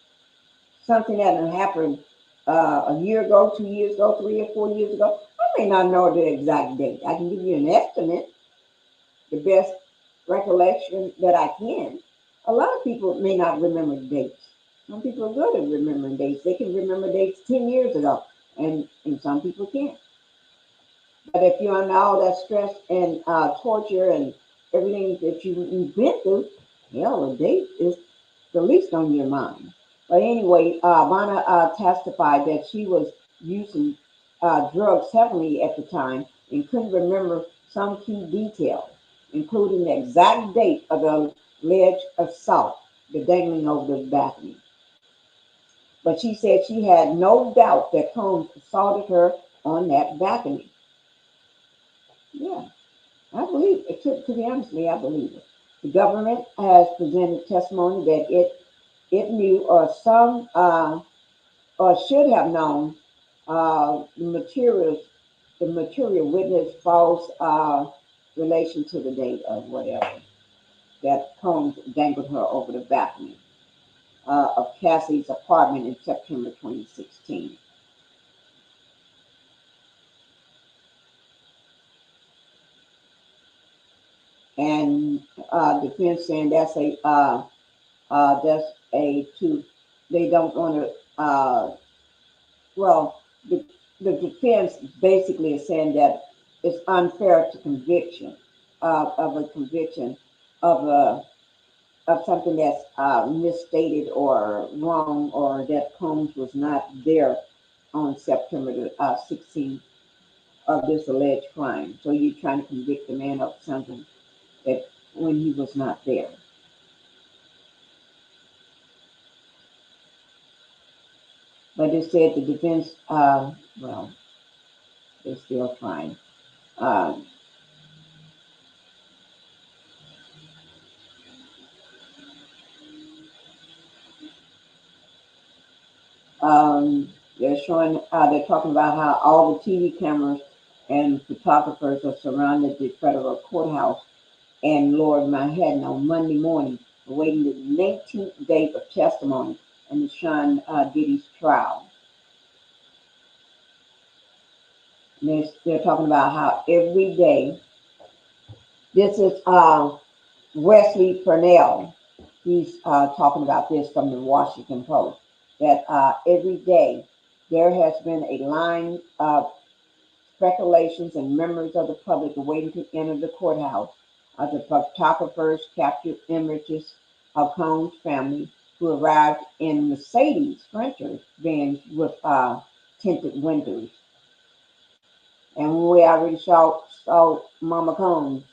Something that had happened a year ago, 2 years ago, 3 or 4 years ago. I may not know the exact date. I can give you an estimate, the best recollection that I can. A lot of people may not remember dates. Some people are good at remembering dates. They can remember dates 10 years ago, and some people can't. But if you're under all that stress and torture and everything that you've been through, hell, a date is the least on your mind. But anyway, Bonna testified that she was using drugs heavily at the time and couldn't remember some key details, including the exact date of the alleged assault, the dangling over the balcony. But she said she had no doubt that Combs assaulted her on that balcony. Yeah, I believe it. To be honest with you, I believe it. The government has presented testimony that it knew or should have known the material witness false relation to the date of whatever that Combs dangled her over the balcony of Cassie's apartment in September 2016. And defense saying that's a too. They don't want to. Well, the defense basically is saying that it's unfair to conviction of a conviction of a of something that's misstated or wrong, or that Combs was not there on September the 16th of this alleged crime. So you're trying to convict the man of something that when he was not there. But it said the defense, well, they're still trying. Um, they're showing, they're talking about how all the TV cameras and photographers are surrounded the federal courthouse in Lower Manhattan on Monday morning, awaiting the 19th day of testimony in the Sean Diddy's trial. And they're talking about how every day, this is Wesley Parnell. He's talking about this from the Washington Post, that every day there has been a line of speculations and members of the public waiting to enter the courthouse The photographers captured images of Combs' family who arrived in Mercedes Sprinter vans with tinted windows. And we already saw Mama Combs.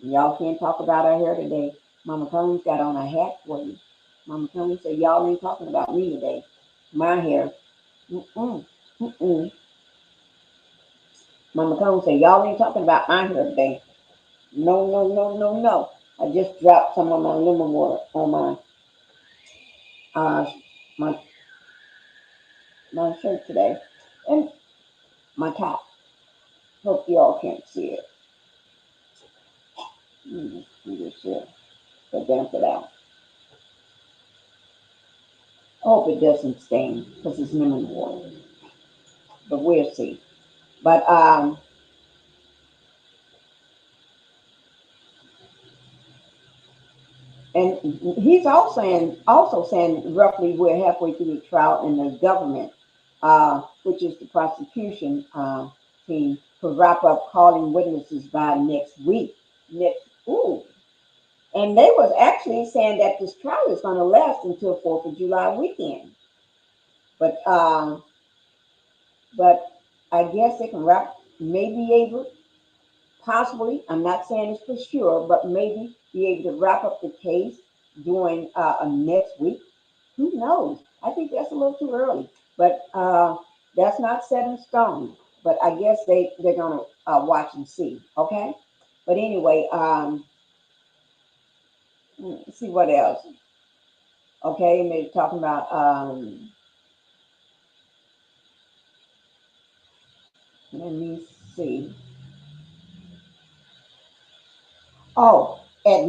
Y'all can't talk about her hair today. Mama Combs got on a hat for you. Mama Combs said, y'all ain't talking about me today. My hair. Mm-mm. Mm-mm. Mama Combs said, y'all ain't talking about my hair today. No, no, no, no, no. I just dropped some of my lemon water on uh my my shirt today. And my top. Hope y'all can't see it. You just damp it out. I hope it doesn't stain because it's lemon water. But we'll see. But and he's also saying roughly we're halfway through the trial and the government, which is the prosecution team, could wrap up calling witnesses by next week. Next, ooh. And they was actually saying that this trial is going to last until 4th of July weekend. But but I guess they can wrap, maybe able, possibly, I'm not saying it's for sure, but maybe be able to wrap up the case during next week. Who knows? I think that's a little too early, but that's not set in stone. But I guess they're gonna watch and see. Okay. But anyway, let's see what else. Okay, maybe talking about let me see. Oh, at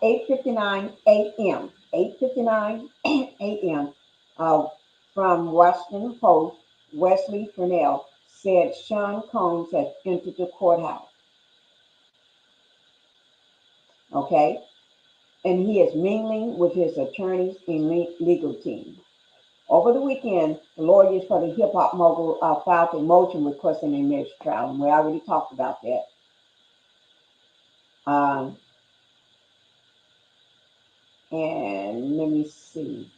8:59 a.m. 8:59 a.m. From Washington Post, Wesley Parnell said Sean Combs had entered the courthouse. Okay, and he is mingling with his attorneys and legal team. Over the weekend, the lawyers for the hip hop mogul filed a motion requesting a mistrial, and we already talked about that. Um, and let me see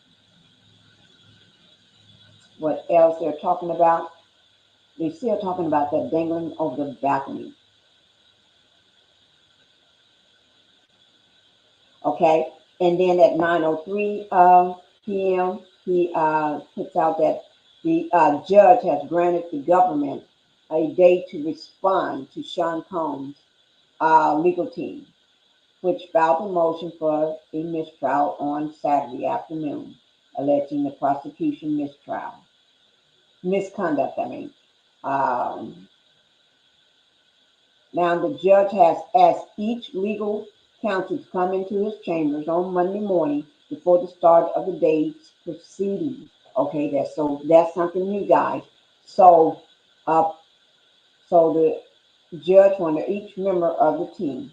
what else they're talking about. They're still talking about that dangling over the balcony. Okay, and then at 9:03 p.m., he puts out that the judge has granted the government a day to respond to Sean Combs' legal team, which filed a motion for a mistrial on Saturday afternoon, alleging the prosecution misconduct. I mean, um, now the judge has asked each legal counsel to come into his chambers on Monday morning before the start of the day's proceedings. Okay, that's something new, guys. So, uh, so the judge wanted each member of the team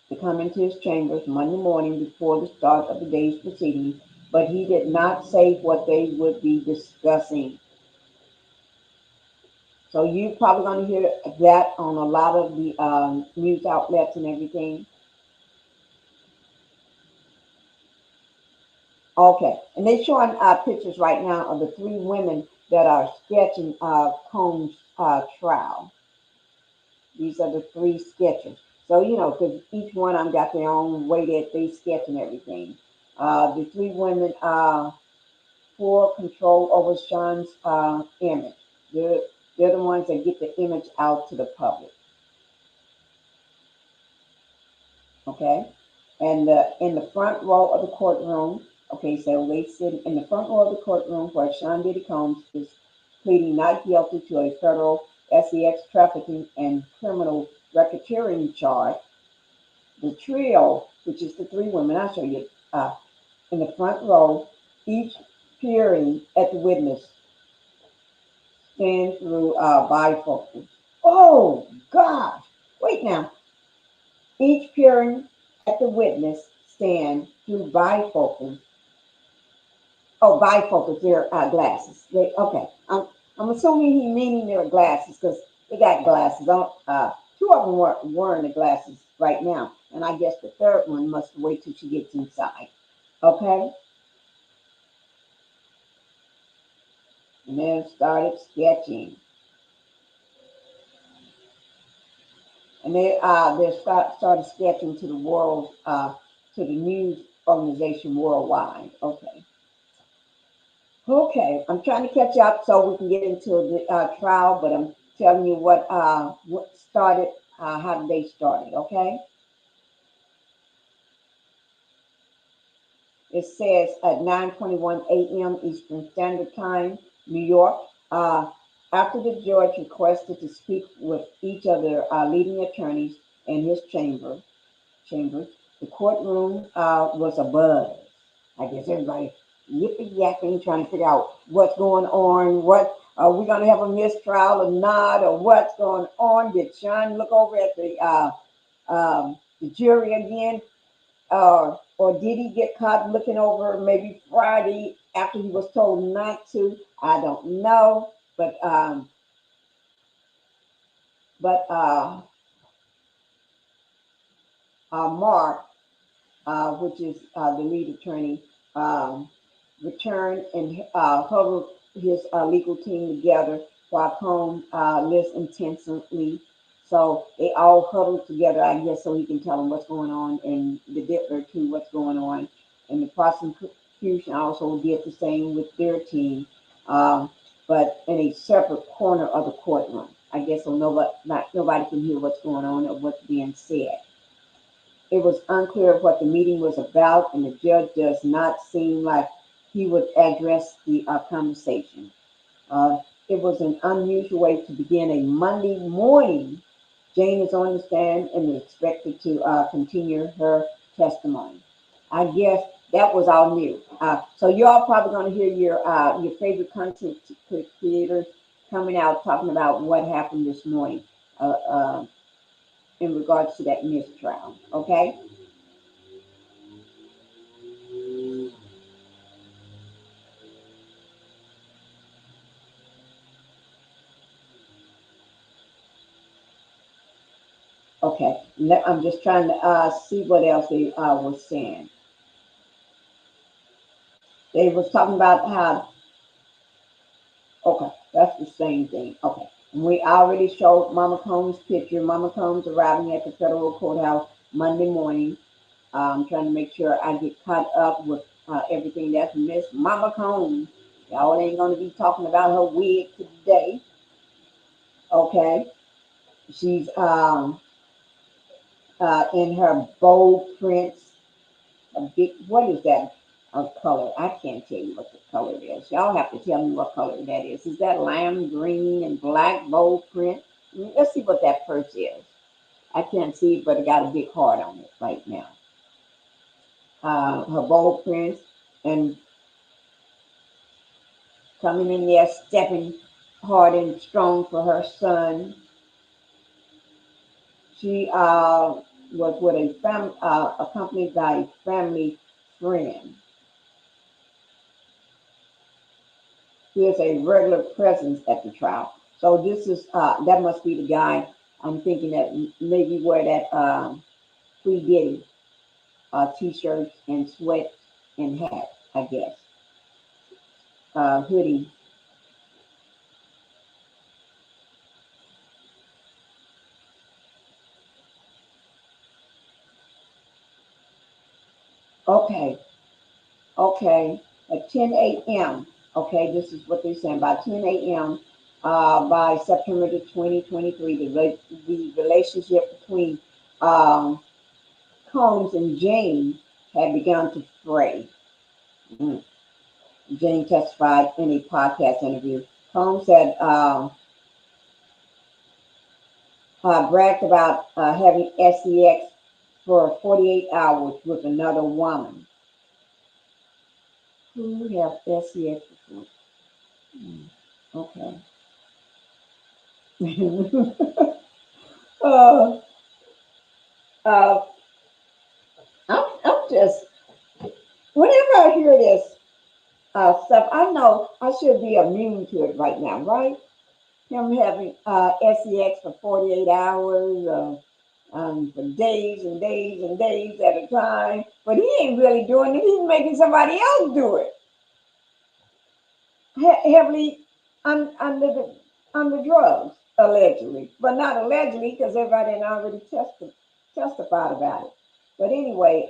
to come into his chambers Monday morning before the start of the day's proceedings, but he did not say what they would be discussing. So you're probably going to hear that on a lot of the news outlets and everything. Okay, and they're showing pictures right now of the three women that are sketching Combs' trial. These are the three sketchers. So, because each one of them got their own way that they sketch and everything. The three women for control over Sean's image. They're, they're the ones that get the image out to the public. Okay, and in the front row of the courtroom. Okay, so they sit in the front row of the courtroom where Sean Diddy Combs is pleading not guilty to a federal sex trafficking and criminal racketeering charge. The trio, which is the three women, I'll show you, in the front row, each peering at the witness stand through bifocals. Oh gosh! Wait now. Each peering at the witness stand through bifocals. Oh, bifocals, they're glasses. Okay. I'm assuming he meaning their glasses because they got glasses on. Two of them were wearing the glasses right now, and I guess the third one must wait till she gets inside. Okay, and then started sketching, and started sketching to the world, to the news organization worldwide. Okay. Okay, I'm trying to catch up so we can get into the trial, but I'm telling you what started, how the day started. Okay, it says at 9:21 a.m. Eastern Standard Time, New York. Uh, After the judge requested to speak with each of the leading attorneys in his chambers, the courtroom was abuzz. I guess everybody yipping yapping, trying to figure out what's going on. What are we going to have a mistrial or not, or what's going on? Did Sean look over at the jury again, or did he get caught looking over maybe Friday after he was told not to? I don't know, but Mark, which is the lead attorney, um, returned and huddled his legal team together while Combs listened intensely. So they all huddled together, I guess, so he can tell them what's going on, and the Dippler too, what's going on. And the prosecution also did the same with their team, um, but in a separate corner of the courtroom. I guess so nobody can hear what's going on or what's being said. It was unclear what the meeting was about, and the judge does not seem like he would address the conversation. Uh, it was an unusual way to begin a Monday morning. Jane is on the stand and is expected to continue her testimony. I guess that was all new. So you're all probably going to hear your favorite content creators coming out talking about what happened this morning uh, uh, in regards to that mistrial. Okay. Okay, I'm just trying to see what else they was saying. They was talking about how, okay, that's the same thing. Okay, and we already showed Mama Combs' picture. Mama Combs arriving at the federal courthouse Monday morning. I'm trying to make sure I get caught up with everything that's Miss Mama Combs. Y'all ain't going to be talking about her wig today. Okay, she's in her bold prints, a big, what is that color? I can't tell you what the color is. Y'all have to tell me what color that is. Is that lime green and black bold print? Let's see what that purse is. I can't see it, but it got a big heart on it right now. Her bold prints and coming in there, stepping hard and strong for her son. She was with accompanied by a family friend. He is a regular presence at the trial. So this is that must be the guy. I'm thinking that maybe wear that free Diddy t-shirt and sweat and hat, I guess. Hoodie. Okay, okay. At 10 a.m. Okay, this is what they're saying. By 10 a.m. By September the 2023, the relationship between um, Combs and Jane had begun to fray. Mm. Jane testified in a podcast interview. Combs had bragged about having sex for 48 hours with another woman. Who would have sex before? Hmm, okay. uh, uh, I'm just, whenever I hear this, stuff. I know I should be immune to it right now, right? Him having sex for 48 hours, for days and days and days at a time, but he ain't really doing it. He's making somebody else do it heavily under under drugs, allegedly, but not allegedly because everybody had already testified about it. But anyway,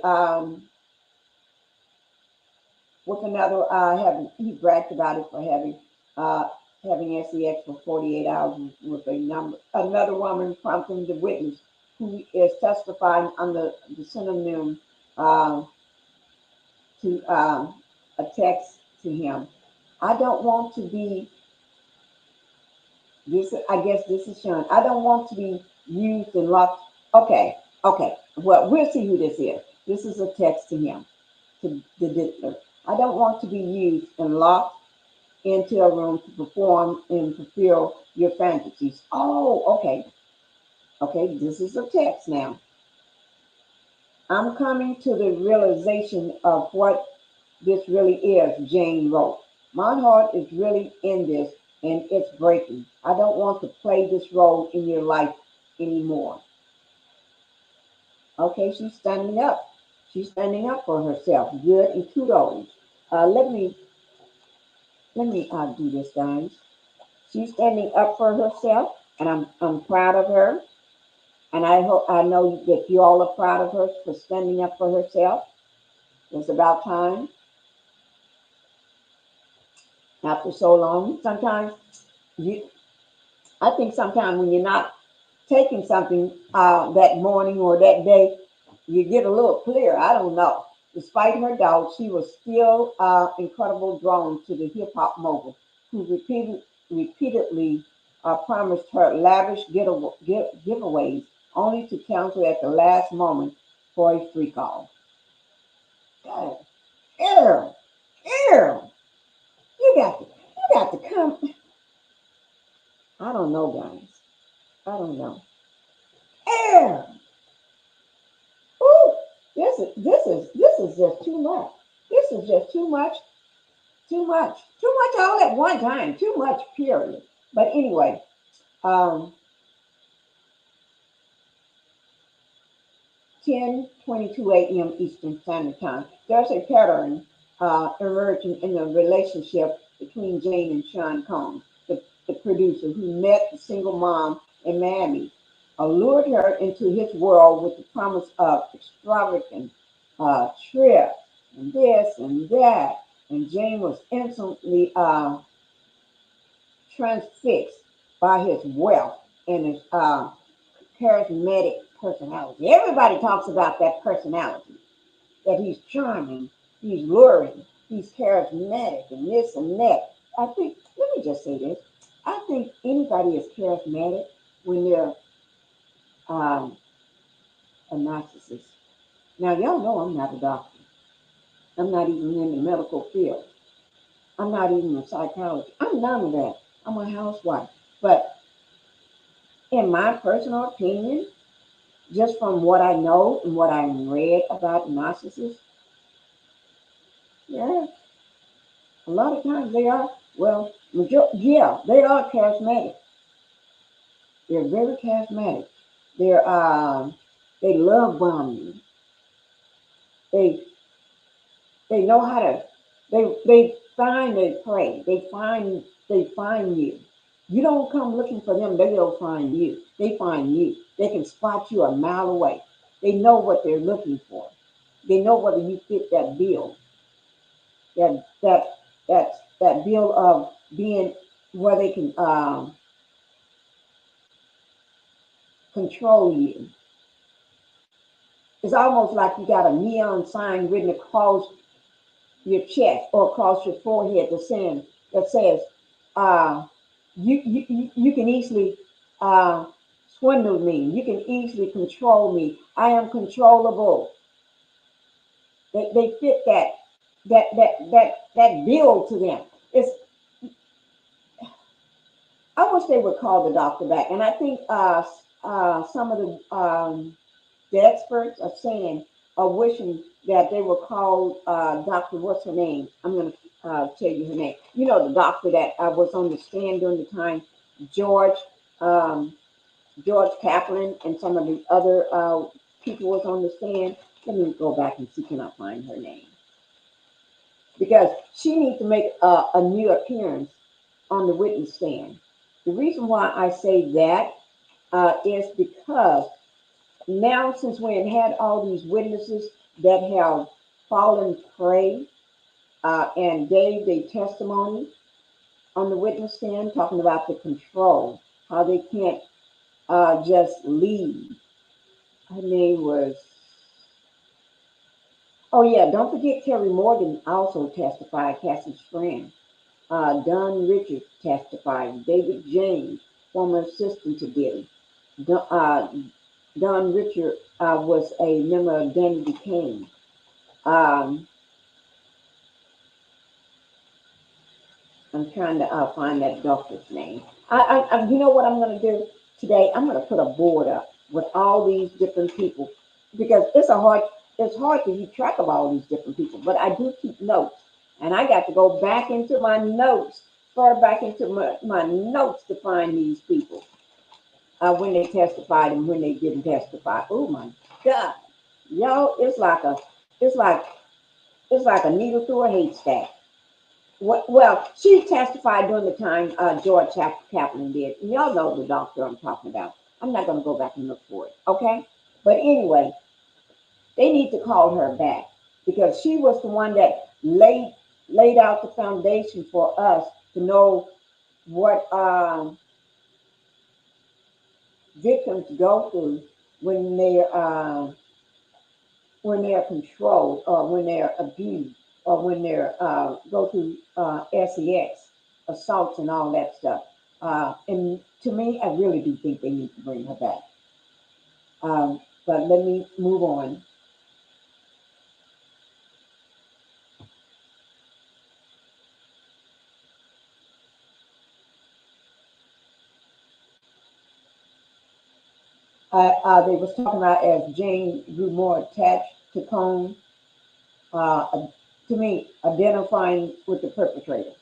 with another having he bragged about it for uh, having sex for 48 hours with another woman prompting the witness who is testifying under the synonym uh, to a text to him. I don't want to be this. I guess this is Sean. I don't want to be used and locked. Okay, okay. Well, we'll see who this is. This is a text to him, to the Diddler. I don't want to be used and locked into a room to perform and fulfill your fantasies. Oh, okay. Okay, this is a text now. I'm coming to the realization of what this really is, Jane wrote. My heart is really in this and it's breaking. I don't want to play this role in your life anymore. Okay, she's standing up. She's standing up for herself. Good and kudos. Let me do this, guys. She's standing up for herself, and I'm proud of her. And I know that you all are proud of her for standing up for herself. It's about time after so long. Sometimes you, I think sometimes when you're not taking something that morning or that day, you get a little clear. I don't know. Despite her doubts, she was still incredible drawn to the hip hop mogul who repeatedly promised her lavish giveaways, only to cancel at the last moment for a free call. God, Errol, Errol, you got to come. I don't know, guys. I don't know. Errol, ooh, this is just too much. This is just too much, too much all at one time. Too much, period. But anyway, um, 10:22 a.m. Eastern Standard Time. There's a pattern emerging in the relationship between Jane and Sean Combs, the producer who met the single mom in Miami, allured her into his world with the promise of extravagant trips and this and that. And Jane was instantly transfixed by his wealth and his charismatic personality. Everybody talks about that personality, that he's charming, he's luring, he's charismatic, and this and that. I think, let me just say this. I think anybody is charismatic when they're um, a narcissist. Now, y'all know I'm not a doctor. I'm not even in the medical field. I'm not even a psychologist. I'm none of that. I'm a housewife. But in my personal opinion, just from what I know and what I read about narcissists, yeah, a lot of times they are, well, yeah, they are charismatic. They're very charismatic. They're, they love bombing. They, they know how to, they find their prey. They find you. You don't come looking for them, they'll find you. They find you. They can spot you a mile away. They know what they're looking for. They know whether you fit that bill, that that that that bill of being where they can control you. It's almost like you got a neon sign written across your chest or across your forehead that says, uh, you can easily uh, swindle me. You can easily control me. I am controllable. They fit that bill to them. It's I wish they would call the doctor back. And I think some of the experts are saying, are wishing that they would call Dr. What's her name? I'm going to tell you her name. You know, the doctor that was on the stand during the time, George, um, George Kaplan, and some of the other people was on the stand. Let me go back and see can I find her name, because she needs to make a new appearance on the witness stand. The reason why I say that is because now, since we had all these witnesses that have fallen prey and gave their testimony on the witness stand, talking about the control, how they can't just leave. Her name was, oh yeah, don't forget Terry Morgan also testified, Cassie's friend. Don Richards testified. David James, former assistant to Diddy. Don Richard was a member of Danny Duquesne. Um, I'm trying to find that doctor's name. You know what I'm going to do today? I'm going to put a board up with all these different people, because it's hard to keep track of all these different people. But I do keep notes, and I got to go back into my notes, far back into my notes to find these people when they testified and when they didn't testify. Oh my God, y'all! It's like a needle through a haystack. Well, she testified during the time George Kaplan did. Y'all know the doctor I'm talking about. I'm not going to go back and look for it, okay? But anyway, they need to call her back, because she was the one that laid out the foundation for us to know what victims go through when when they're controlled, or when they're abused, or when they're go through sex assaults and all that stuff. And to me, I really do think they need to bring her back. But let me move on. They was talking about as Jane grew more attached to Cone, to me, identifying with the perpetrator,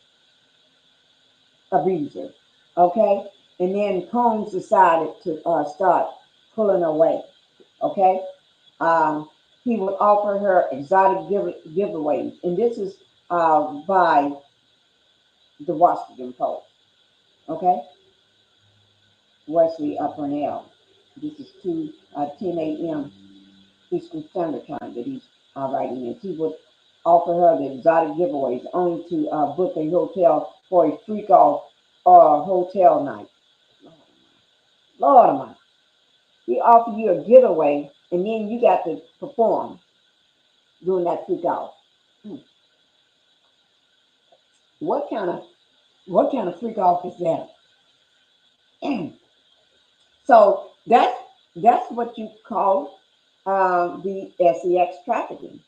abuser. Okay, and then Combs decided to start pulling away. Okay, um, he would offer her exotic giveaways, and this is by the Washington Post. Okay, Wesley Parnell. This is 10 a.m. Eastern Standard Time that he's writing this. He would offer her the exotic giveaways, only to book a hotel for a freak off or hotel night. Lord of mine. He offer you a getaway, and then you got to perform during that freak off. Hmm. What kind of freak off is that? So that's what you call the sex trafficking,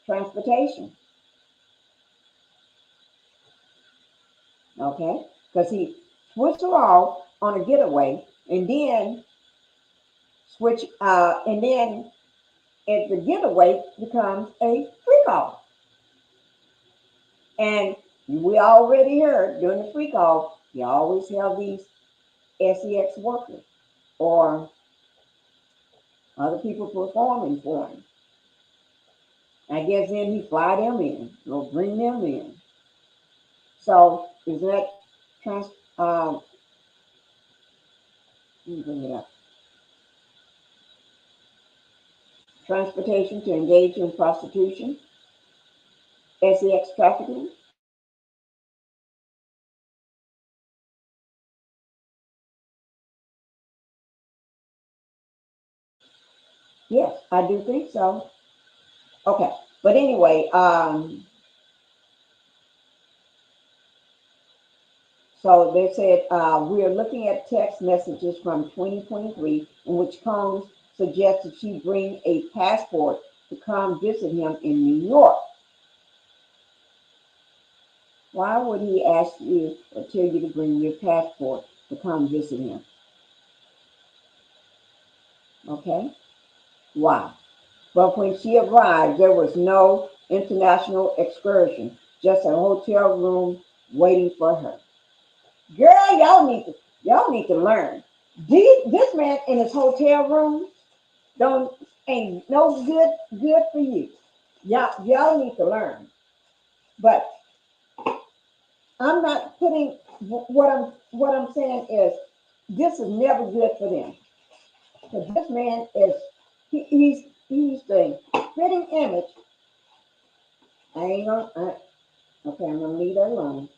transportation. Okay, because he switched her off on a getaway, and then and then the getaway becomes a freak off. And we already heard during the freak off, you always have these sex workers or other people performing for him. I guess then he fly them in or bring them in. So is that trans? Let me bring it up. Transportation to engage in prostitution, sex trafficking. Yes, I do think so. Okay, but anyway, so they said we are looking at text messages from 2023 in which Combs suggested she bring a passport to come visit him in New York. Why would he ask you or tell you to bring your passport to come visit him? Okay, why? But when she arrived, there was no international excursion. Just a hotel room waiting for her. Girl, y'all need to learn. This man in his hotel room don't ain't no good for you. Y'all need to learn. But I'm not putting what I'm saying is this is never good for them. Because this man is he's the fitting image. I ain't gonna okay, I'm gonna leave that alone.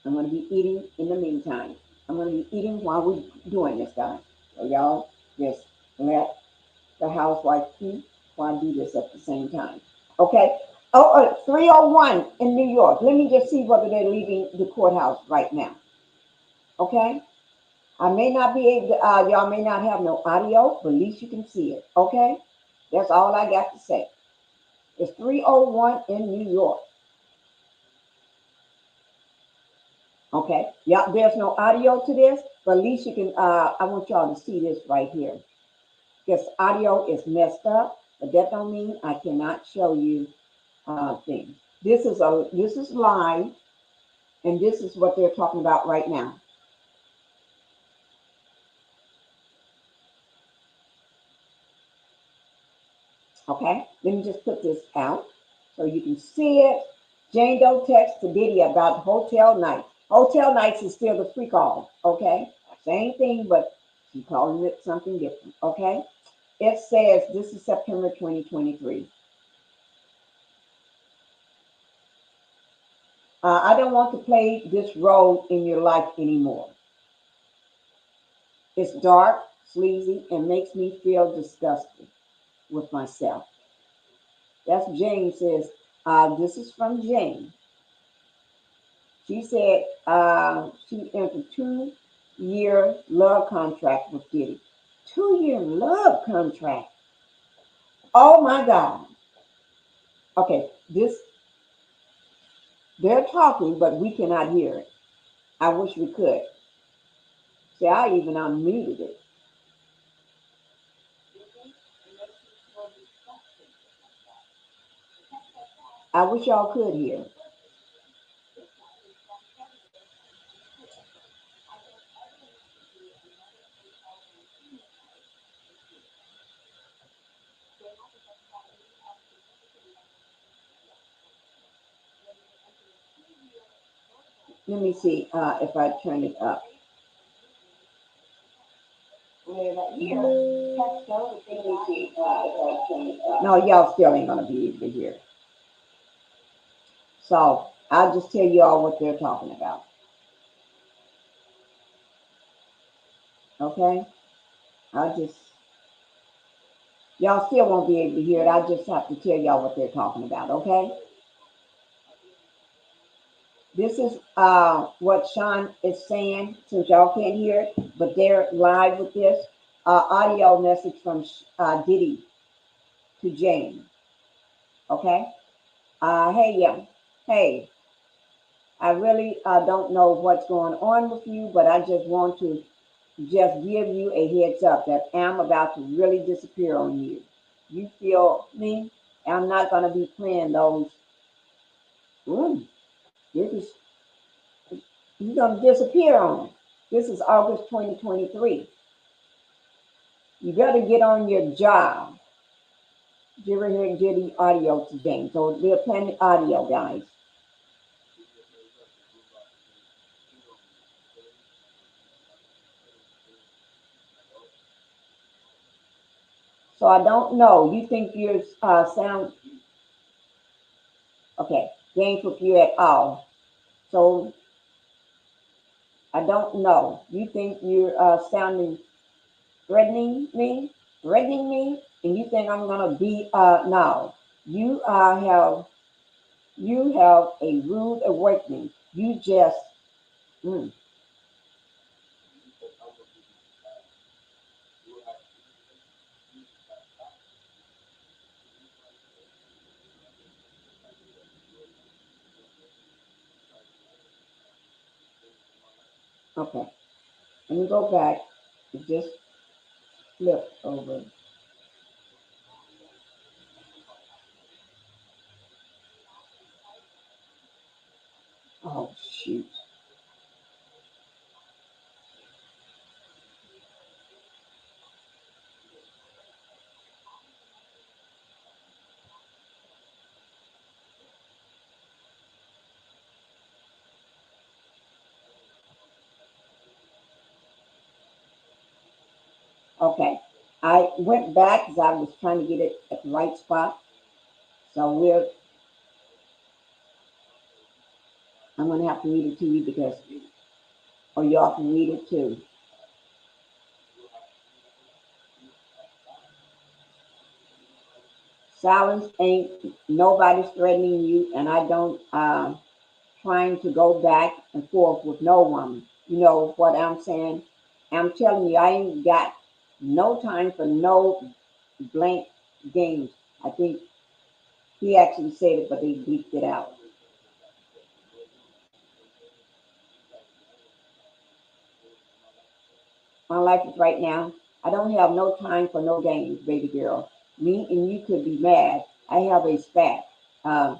I'm gonna be eating in the meantime. I'm gonna be eating while we're doing this, guys. So y'all just let the housewife eat while I do this at the same time. Okay? 301 in New York. Let me just see whether they're leaving the courthouse right now. Okay? I may not be able to, y'all may not have no audio, but at least you can see it. Okay? That's all I got to say. It's 301 in New York. Okay? Yeah, there's no audio to this, but at least you can, I want y'all to see this right here. This audio is messed up, but that don't mean I cannot show you things. This is live, and this is what they're talking about right now. Okay, let me just put this out so you can see it. Jane Doe text to Diddy about hotel nights. Hotel nights is still the free call. Okay, same thing, but she's calling it something different. Okay, it says this is September 2023. I don't want to play this role in your life anymore. It's dark, sleazy, and makes me feel disgusted with myself. That's Jane says. This is from Jane. She said she entered a 2-year love contract with Diddy. 2-year love contract. Oh my God. Okay, this they're talking, but we cannot hear it. I wish we could. See, I even unmuted it. I wish y'all could hear. Let me see if I turn it up. Let me see if I turn it up. No, y'all still ain't gonna be able to hear. So I'll just tell you all what they're talking about. Okay? I just y'all still won't be able to hear it. I just have to tell y'all what they're talking about, okay? This is what Sean is saying, since y'all can't hear it, but they're live with this audio message from Diddy to Jane. Okay? Hey, yeah. Hey, I really don't know what's going on with you, but I just want to just give you a heads up that I'm about to really disappear on you. You feel me? I'm not going to be playing those. This is, you're going to disappear on me. This is August 2023. You better get on your job. Did you ever hear Diddy audio today? So we're playing audio, guys. So I don't know. You think you sound okay? Game for you at all. So I don't know. You think you're sounding threatening me, and you think I'm gonna be no. You have a rude awakening. You just mm, okay. Let me go back. It just flip over. Oh, shoot. Okay. I went back because I was trying to get it at the right spot. So I'm going to have to read it to you because, or y'all can read it too. Silence ain't nobody's threatening you, and I don't trying to go back and forth with no woman. You know what I'm saying? I'm telling you, I ain't got no time for no blank games. I think he actually said it, but they bleeped it out. My life is right now. I don't have no time for no games, baby girl. Me and you could be mad. I have a spat. Uh,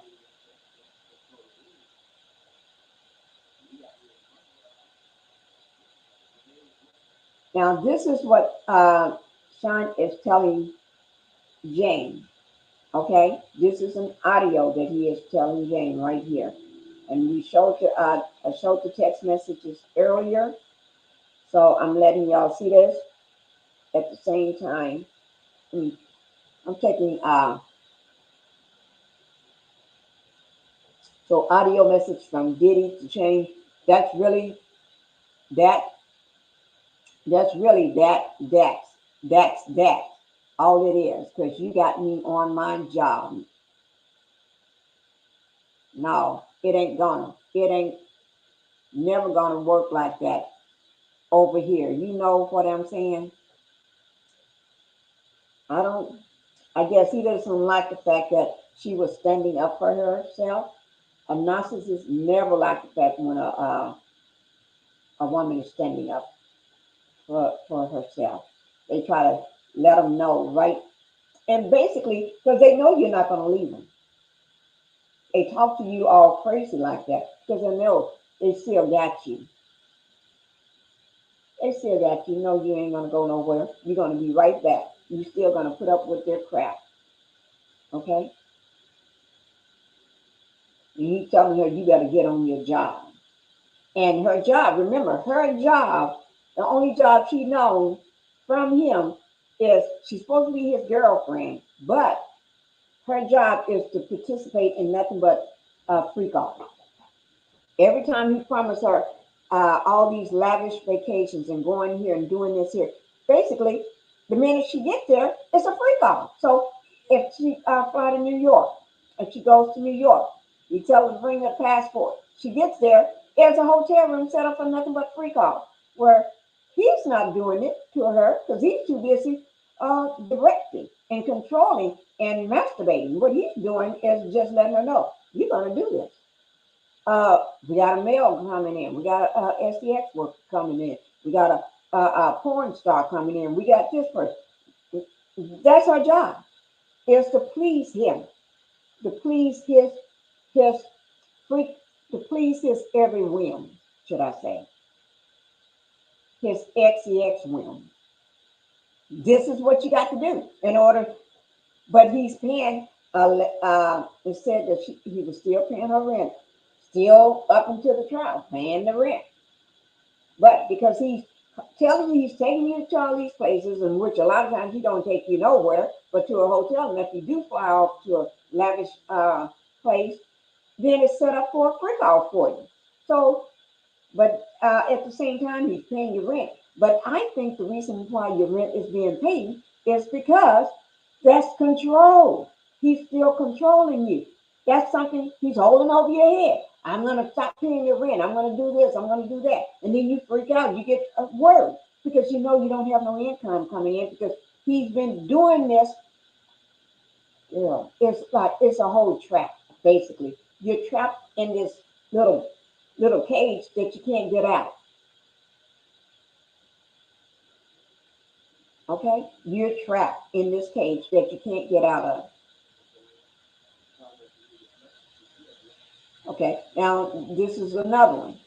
Now, this is what Sean is telling Jane. Okay, this is an audio that he is telling Jane right here, and we showed I showed the text messages earlier, so I'm letting y'all see this at the same time. Mm, I'm taking so audio message from Diddy to Jane. That's really that. That's really that. That's all it is. Because you got me on my job. No, it ain't gonna. It ain't never gonna work like that over here. You know what I'm saying? I don't. I guess he doesn't like the fact that she was standing up for herself. A narcissist never like the fact when a woman is standing up for herself. They try to let them know, right? And basically, because they know you're not going to leave them, they talk to you all crazy like that because they know they still got you. They still got you. Know you ain't going to go nowhere. You're going to be right back. You still going to put up with their crap, okay? And you telling her you got to get on your job. And her job, remember, her job, the only job she knows from him is she's supposed to be his girlfriend, but her job is to participate in nothing but freak off. Every time he promised her all these lavish vacations and going here and doing this here, basically, the minute she gets there, it's a freak off. So if she fly to New York, if she goes to New York, you tell her to bring her passport. She gets there, there's a hotel room set up for nothing but freak off, where he's not doing it to her because he's too busy directing and controlling and masturbating. What he's doing is just letting her know, you're going to do this. We got a male coming in. We got a SDX worker coming in. We got a porn star coming in. We got this person. That's our job. Is to please him, to please his freak, to please his every whim, should I say, his XEX whim. This is what you got to do in order. But he's paying. It said that he was still paying her rent, still up until the trial, paying the rent. But because he's telling you he's taking you to all these places, in which a lot of times he don't take you nowhere, but to a hotel, and if you do fly off to a lavish place, then it's set up for a freak off for you. So, but at the same time, he's paying your rent. But I think the reason why your rent is being paid is because that's control. He's still controlling you. That's something he's holding over your head. I'm going to stop paying your rent. I'm going to do this. I'm going to do that. And then you freak out. You get worried because you know you don't have no income coming in because he's been doing this. You know, it's like it's a whole trap, basically. You're trapped in this little little cage that you can't get out. Okay? You're trapped in this cage that you can't get out of. Okay, now this is another one.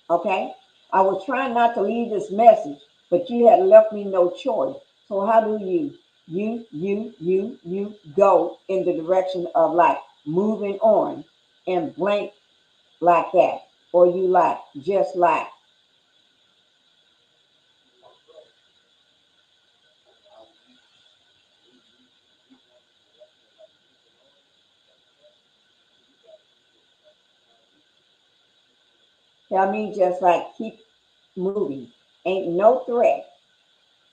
Okay, I was trying not to leave this message, but you had left me no choice. So how do you go in the direction of like moving on and blank like that, or you like just like? Tell me just like keep moving. Ain't no threat.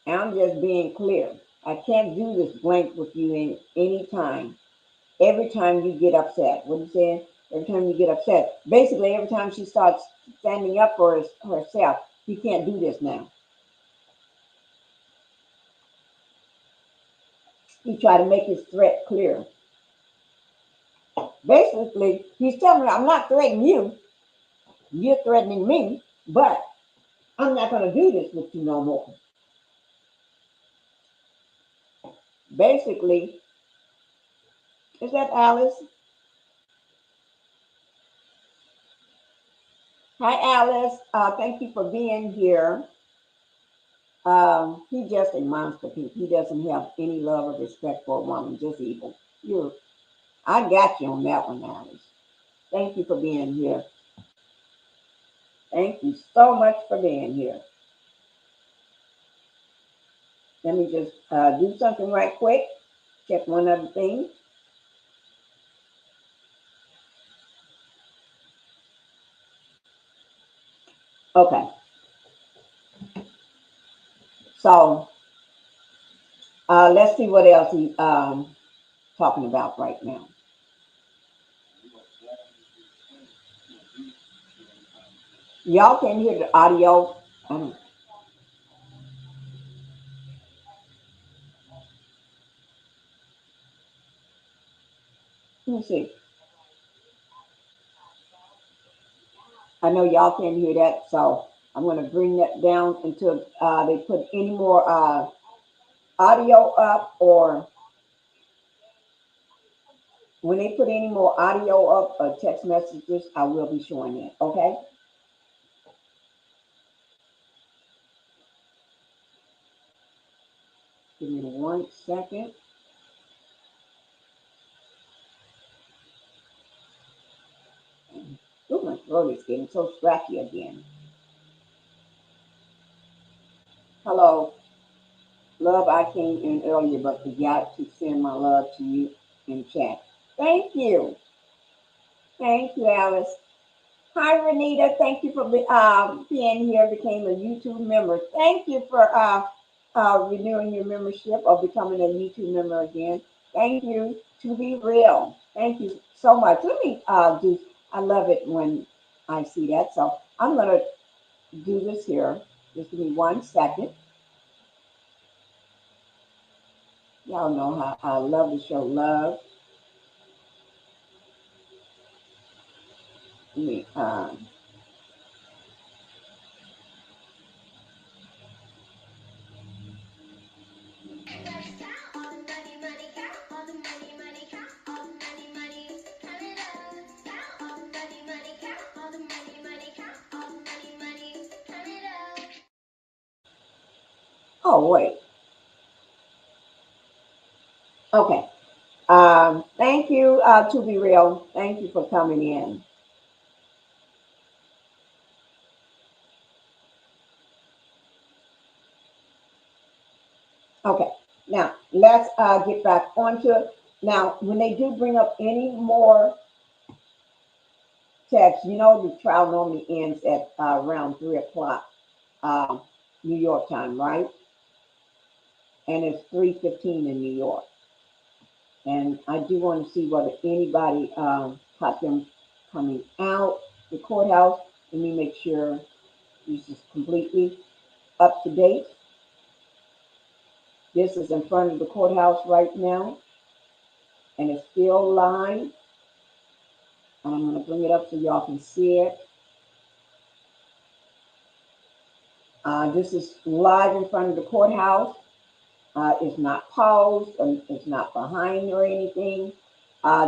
I'm just being clear. I can't do this blank with you in any time. Every time you get upset. What are you saying? Every time you get upset. Basically, every time she starts standing up for herself, he can't do this now. He tried to make his threat clear. Basically, he's telling me, I'm not threatening you. You're threatening me, but I'm not going to do this with you no more. Basically, is that Alice? Hi, Alice. Thank you for being here. He just a monster. He doesn't have any love or respect for a woman, just evil. You, I got you on that one, Alice. Thank you for being here. Thank you so much for being here. Let me just do something right quick. Check one other thing. Okay. So let's see what else he's talking about right now. Y'all can hear the audio. Let me see. I know y'all can't hear that, so I'm going to bring that down until they put any more audio up, or when they put any more audio up or text messages, I will be showing it. Okay. Give me 1 second. Oh, my throat is getting so scratchy again. Hello, love. I came in earlier, but forgot to send my love to you in chat. Thank you. Thank you, Alice. Hi, Renita. Thank you for being here. Became a YouTube member. Thank you for renewing your membership or becoming a YouTube member again. Thank you. To be real. Thank you so much. Let me do. I love it when I see that. So I'm gonna do this here. Just give me 1 second. Y'all know how I love to show love. Let me. Oh wait. Okay. Thank you, to be real. Thank you for coming in. Okay. Now let's get back onto it. Now, when they do bring up any more text, you know the trial normally ends at around 3 o'clock, uh, New York time, right? And it's 3:15 in New York. And I do want to see whether anybody caught them coming out the courthouse. Let me make sure this is completely up to date. This is in front of the courthouse right now, and it's still live. I'm going to bring it up so y'all can see it. This is live in front of the courthouse. It's not paused and it's not behind or anything.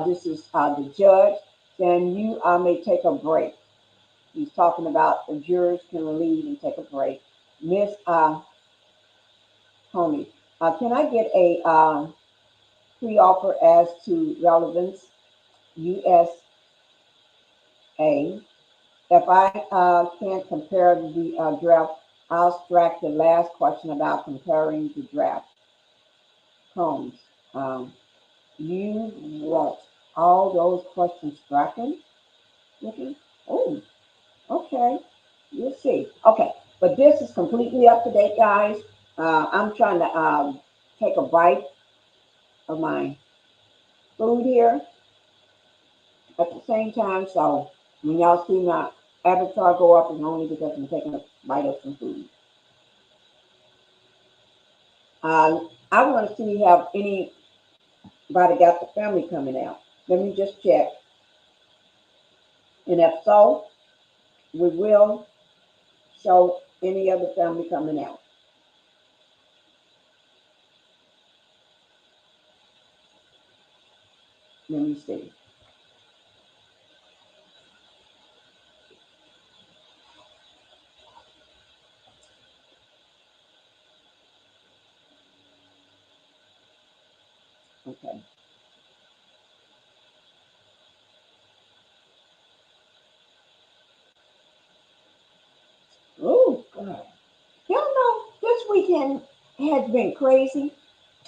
This is the judge. then you may take a break. He's talking about the jurors can leave and take a break. Miss Homie, can I get a pre-offer as to relevance USA? If I can't compare the draft, I'll strike the last question about comparing the draft. Combs, you want all those questions stricken? Looking? Oh, okay. You'll see. Okay, but this is completely up to date, guys. I'm trying to take a bite of my food here at the same time. So when y'all see my avatar go up, it's only because I'm taking a bite of some food. I want to see have anybody got the family coming out. Let me just check. And if so, we will show any other family coming out. Let me see. Okay. Oh, God. Y'all know this weekend has been crazy.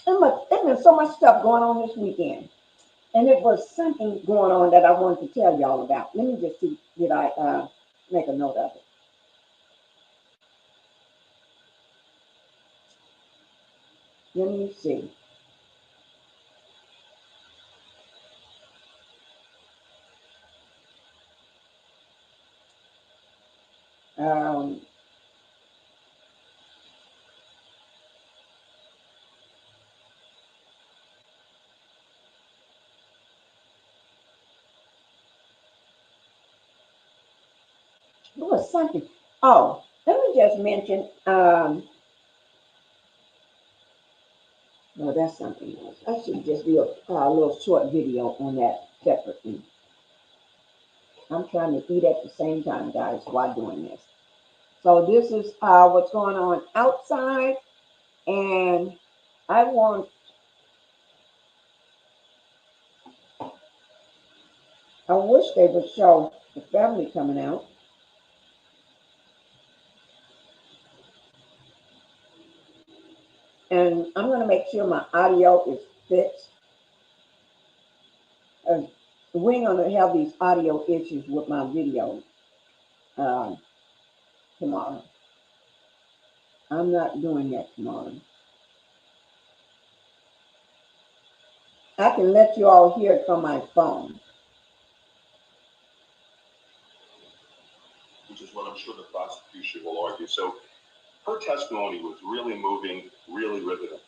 There's been so much stuff going on this weekend. And it was something going on that I wanted to tell y'all about. Let me just see, did I make a note of it? Let me see. Um, there was something. Oh, let me just mention. No, that's something else. I should just do a little short video on that separately. I'm trying to eat at the same time, guys, while doing this. So this is what's going on outside, and I want. I wish they would show the family coming out. And I'm going to make sure my audio is fixed. We're going to have these audio issues with my video um, tomorrow. I'm not doing that tomorrow. I can let you all hear it from my phone. Which is what I'm sure the prosecution will argue. So her testimony was really moving, really riveting.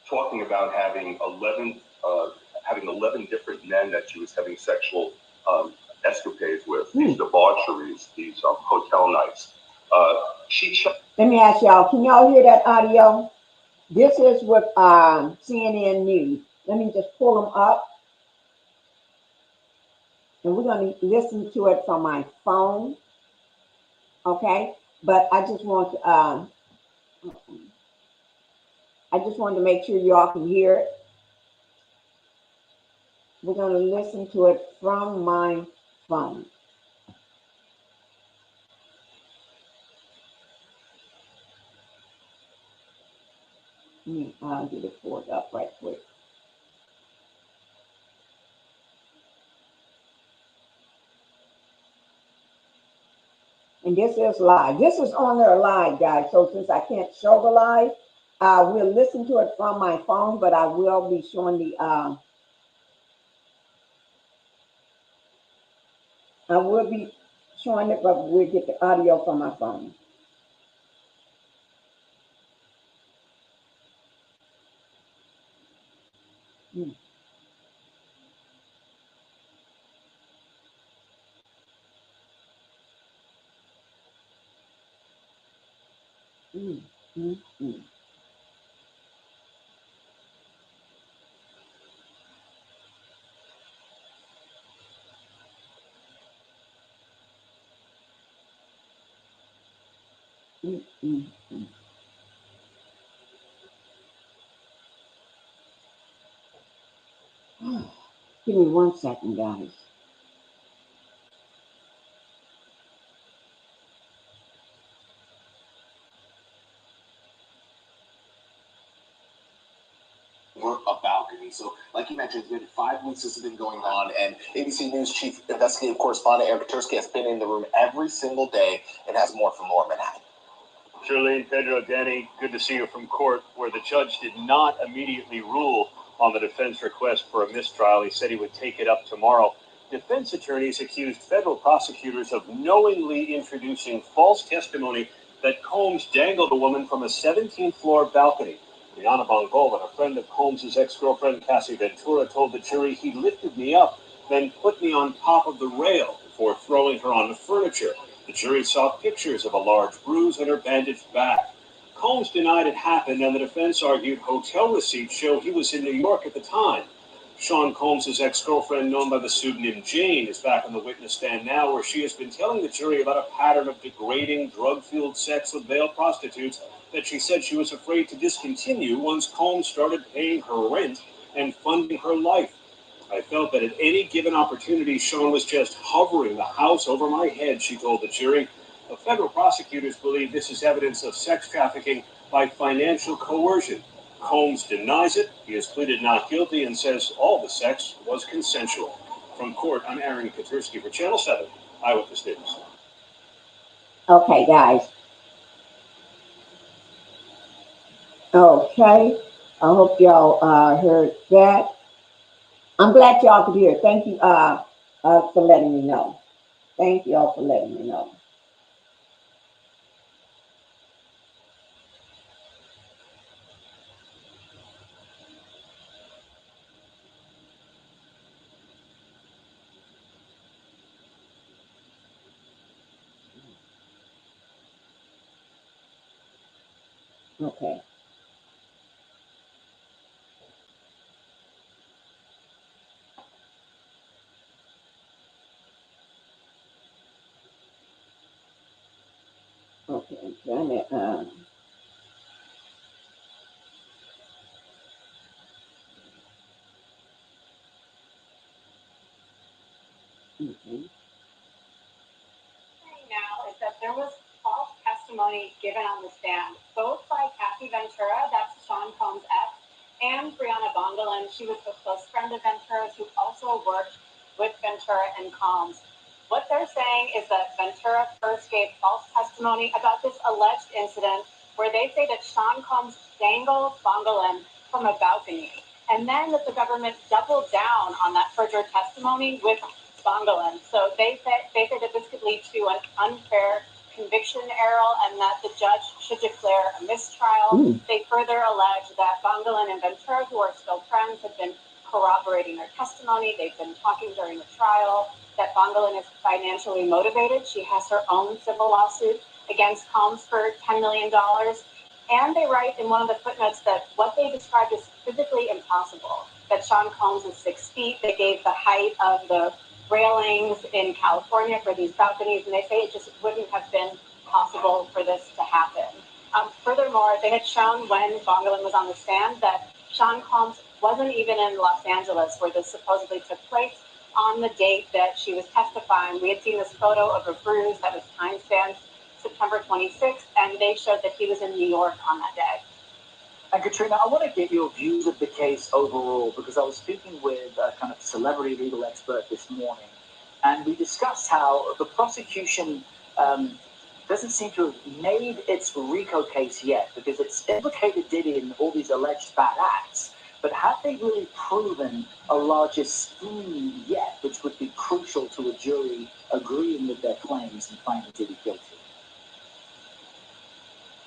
Talking about having 11 different men that she was having sexual escapades with, these debaucheries, these hotel nights. Let me ask y'all, can y'all hear that audio? This is with CNN News. Let me just pull them up. And we're going to listen to it from my phone. Okay? But I just want to make sure y'all can hear it. We're going to listen to it from my phone. I'll get it pulled up right quick. And this is live. This is on there live, guys. So since I can't show the live, we'll listen to it from my phone, but I will be showing the I will be showing it, but we'll get the audio from my phone. Mm. Mm. Mm. Mm. mm, mm, mm. Give me 1 second, guys. A balcony. So, like you mentioned, it's been 5 weeks this has been going on, and ABC News chief investigative correspondent Eric Katursky has been in the room every single day and has more from Norman Manhattan. Charlene, Pedro, Danny, good to see you from court, where the judge did not immediately rule on the defense request for a mistrial. He said he would take it up tomorrow. Defense attorneys accused federal prosecutors of knowingly introducing false testimony that Combs dangled a woman from a 17th floor balcony. Brianna Bongolan, a friend of Combs' ex-girlfriend Cassie Ventura, told the jury he lifted me up, then put me on top of the rail before throwing her on the furniture. The jury saw pictures of a large bruise and her bandaged back. Combs denied it happened, and the defense argued hotel receipts show he was in New York at the time. Sean Combs' ex-girlfriend, known by the pseudonym Jane, is back on the witness stand now, where she has been telling the jury about a pattern of degrading, drug-fueled sex with veiled prostitutes that she said she was afraid to discontinue once Combs started paying her rent and funding her life. I felt that at any given opportunity, Sean was just hovering the house over my head, she told the jury. The federal prosecutors believe this is evidence of sex trafficking by financial coercion. Combs denies it. He has pleaded not guilty and says all the sex was consensual. From court, I'm Aaron Katursky for Channel 7 Eyewitness News. Okay, guys. Okay. I hope y'all heard that. I'm glad y'all could hear. Thank you for letting me know. Thank y'all for letting me know. Okay. Okay, I'm trying to okay. Now is that there was false testimony given on the stand, both by Cassie Ventura, that's Sean Combs' ex, and Brianna Bongolan. She was a close friend of Ventura's who also worked with Ventura and Combs. What they're saying is that Ventura first gave false testimony about this alleged incident where they say that Sean Combs dangled Bongolan from a balcony, and then that the government doubled down on that perjured testimony with Bongolan. So they say that this could lead to an unfair conviction error and that the judge should declare a mistrial. They further allege that Bongolan and Ventura, who are still friends, have been corroborating their testimony. They've been talking during the trial, that Bongolan is financially motivated. She has her own civil lawsuit against Combs for $10 million. And they write in one of the footnotes that what they described as physically impossible, that Sean Combs is 6 feet. They gave the height of the railings in California for these balconies, and they say it just wouldn't have been possible for this to happen. Furthermore, they had shown when Bongolan was on the stand that Sean Combs wasn't even in Los Angeles, where this supposedly took place, on the date that she was testifying. We had seen this photo of a bruise that was time-stamped September 26th, and they showed that he was in New York on that day. And Katrina, I want to get your views of the case overall, because I was speaking with a kind of celebrity legal expert this morning, and we discussed how the prosecution doesn't seem to have made its RICO case yet, because it's implicated Diddy in all these alleged bad acts. But have they really proven a larger scheme yet, which would be crucial to a jury agreeing with their claims and finding Diddy guilty?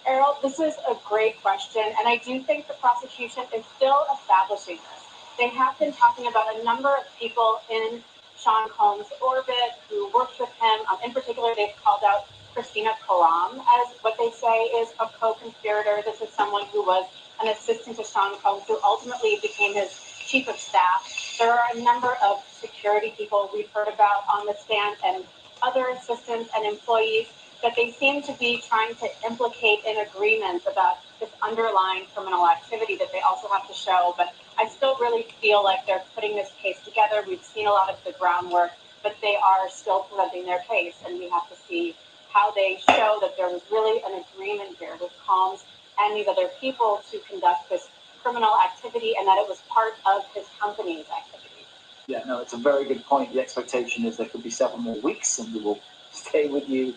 Errol, this is a great question, and I do think the prosecution is still establishing this. They have been talking about a number of people in Sean Combs' orbit who worked with him. In particular, they've called out Christina Karam as what they say is a co-conspirator. This is someone who was an assistant to Sean Combs, who ultimately became his chief of staff. There are a number of security people we've heard about on the stand and other assistants and employees. that they seem to be trying to implicate in agreements about this underlying criminal activity that they also have to show. But I still really feel like they're putting this case together. We've seen a lot of the groundwork, but they are still presenting their case, and we have to see how they show that there was really an agreement here with Combs and these other people to conduct this criminal activity, and that it was part of his company's activity. Yeah, no, it's a very good point. The expectation is there could be several more weeks, and we will stay with you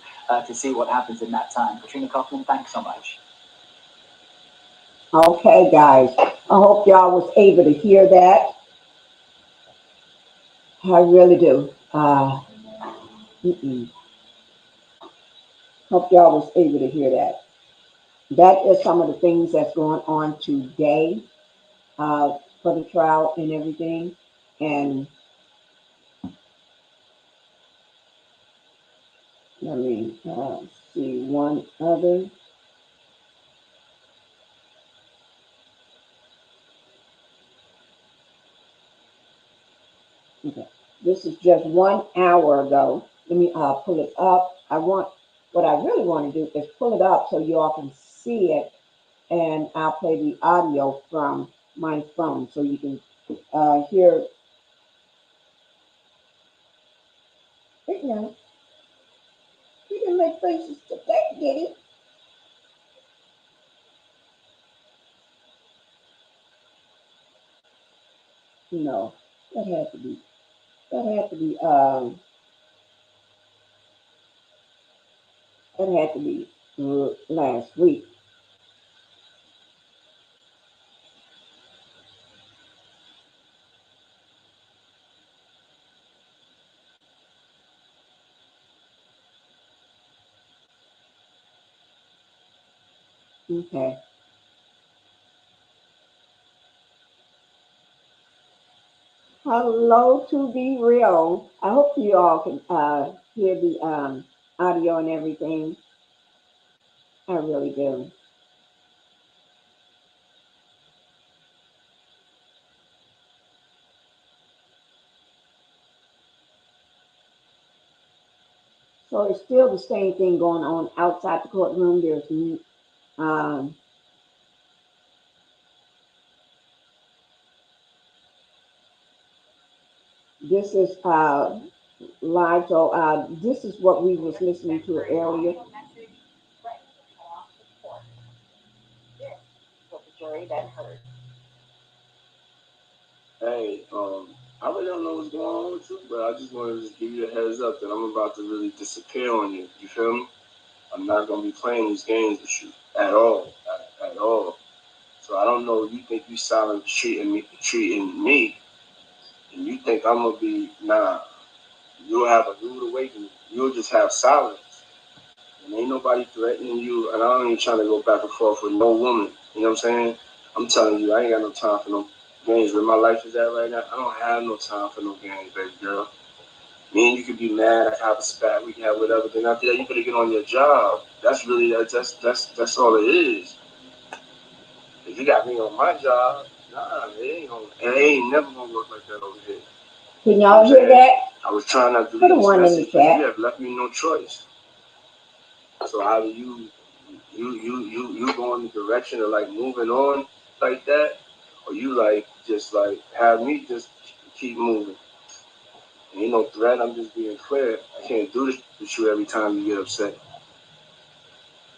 to see what happens in that time. Katrina Kaufman, thanks so much. Okay, guys. I hope y'all was able to hear that. I really do. Hope y'all was able to hear that. That is some of the things that's going on today for the trial and everything. And let me see one other. Okay. This is just 1 hour ago. Let me pull it up. What I really want to do is pull it up so you all can see it, and I'll play the audio from my phone so you can hear. Wait now, he didn't make faces today, did he? No, that had to be last week. Okay. Hello to be real. I hope you all can hear the audio and everything. I really do. So it's still the same thing going on outside the courtroom. There's this is live. So this is what we was listening to earlier. This is what the jury then heard. Hey, I really don't know what's going on with you, but I just wanted to just give you a heads up that I'm about to really disappear on you. You feel me? I'm not gonna be playing these games with you at all, at all. So I don't know. You think you silent treating me, and you think I'm gonna be nah? You'll have a rude awakening. You'll just have silence, and ain't nobody threatening you. And I don't even trying to go back and forth with no woman. You know what I'm saying? I'm telling you, I ain't got no time for no games. Where my life is at right now, I don't have no time for no games, baby girl. Me and you could be mad, I can have a spat, we can have whatever. Then after that, you better get on your job. That's really that's all it is. If you got me on my job, nah, it ain't never gonna work like that over here. Can y'all hear that? I was trying not to Put a leave this one in the message, but chat. you have left me no choice. So either you go in the direction of like moving on like that, or you like just like have me just keep moving. And ain't no threat. I'm just being clear. I can't do this with you every time you get upset.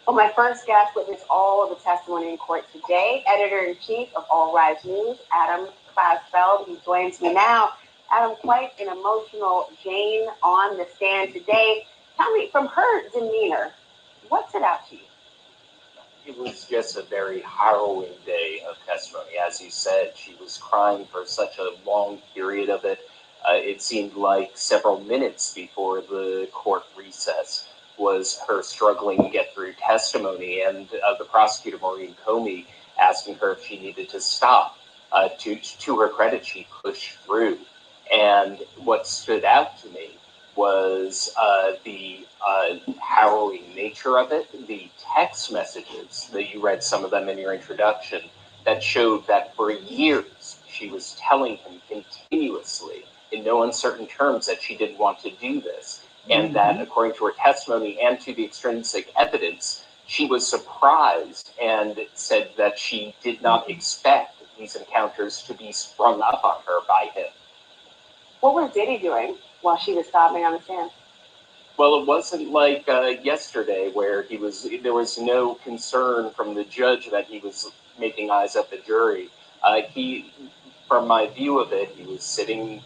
Well, my first guest witnessed all of the testimony in court today, editor-in-chief of All Rise News, Adam Klasfeld. He joins me now. Adam, quite an emotional Jane on the stand today. Tell me, from her demeanor, what stood out to you? It was just a very harrowing day of testimony. As you said, she was crying for such a long period of it. It seemed like several minutes before the court recess was her struggling to get through testimony, and the prosecutor, Maureen Comey, asking her if she needed to stop. To her credit, she pushed through. And what stood out to me was the harrowing nature of it, the text messages that you read, some of them in your introduction, that showed that for years she was telling him continuously in no uncertain terms that she didn't want to do this. and that according to her testimony and to the extrinsic evidence, she was surprised and said that she did not expect these encounters to be sprung up on her by him. What was Diddy doing while she was sobbing on the stand? Well, it wasn't like yesterday where there was no concern from the judge that he was making eyes at the jury. From my view of it, he was sitting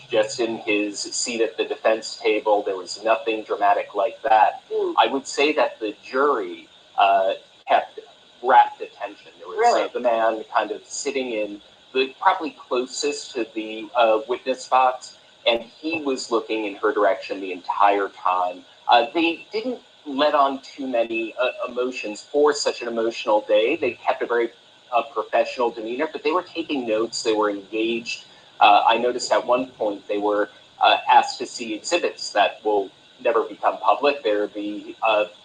just in his seat at the defense table. There was nothing dramatic like that. I would say that the jury kept rapt attention. There was the man kind of sitting in probably closest to the witness box, and he was looking in her direction the entire time. They didn't let on too many emotions for such an emotional day. They kept a very professional demeanor, but they were taking notes. They were engaged. I noticed at one point they were asked to see exhibits that will never become public. They're the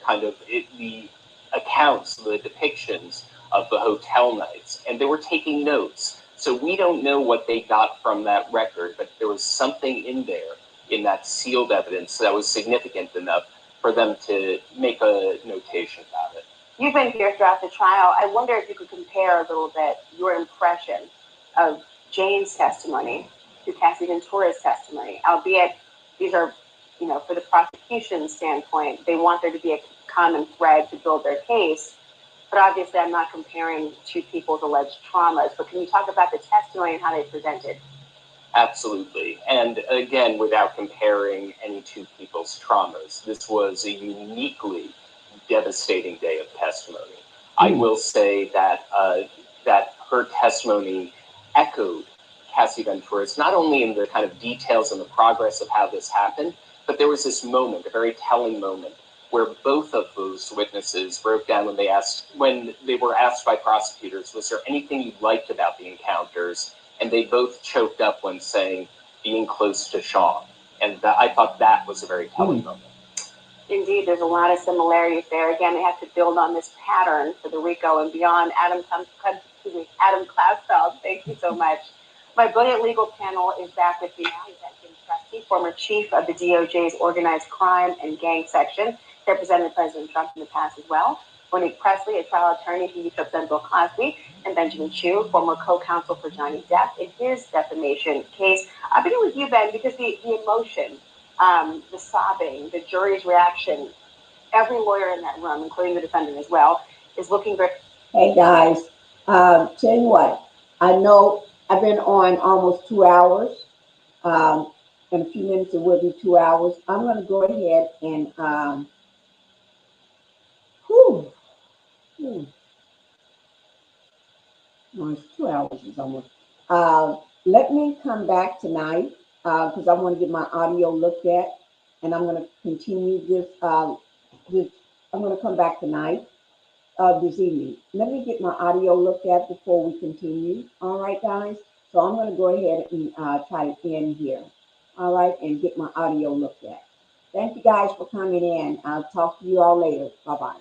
the accounts, the depictions of the hotel nights, and they were taking notes. So we don't know what they got from that record, but there was something in there, in that sealed evidence, that was significant enough for them to make a notation about it. You've been here throughout the trial. I wonder if you could compare a little bit your impression of Jane's testimony to Cassie Ventura's testimony, albeit these are, for the prosecution standpoint, they want there to be a common thread to build their case. But obviously, I'm not comparing two people's alleged traumas. But can you talk about the testimony and how they presented? Absolutely. And again, without comparing any two people's traumas, this was a uniquely devastating day of testimony. I will say that that her testimony echoed Cassie Ventura's, not only in the kind of details and the progress of how this happened, but there was this moment, a very telling moment, where both of those witnesses broke down when they were asked by prosecutors, was there anything you liked about the encounters? And they both choked up when saying being close to Sean. And I thought that was a very telling moment. Indeed, there's a lot of similarities there. Again, they have to build on this pattern for the RICO and beyond. Adam Klausfeld, thank you so much. My brilliant legal panel is back with me now. He's Jim Trusty, former chief of the DOJ's Organized Crime and Gang Section. He represented President Trump in the past as well. Monique Presley, a trial attorney who used to represent Bill Cosby, and Benjamin Chu, former co-counsel for Johnny Depp in his defamation case. I'll begin with you, Ben, because the emotion, the sobbing, the jury's reaction, every lawyer in that room, including the defendant as well, is looking very... Hey, guys, tell you what, I know I've been on almost 2 hours. In a few minutes, it will be 2 hours. I'm going to go ahead and... No, it's 2 hours is almost. Let me come back tonight because I want to get my audio looked at, and I'm going to continue this. I'm going to come back tonight, this evening. Let me get my audio looked at before we continue. All right, guys. So I'm going to go ahead and try to end here. All right, and get my audio looked at. Thank you guys for coming in. I'll talk to you all later. Bye-bye.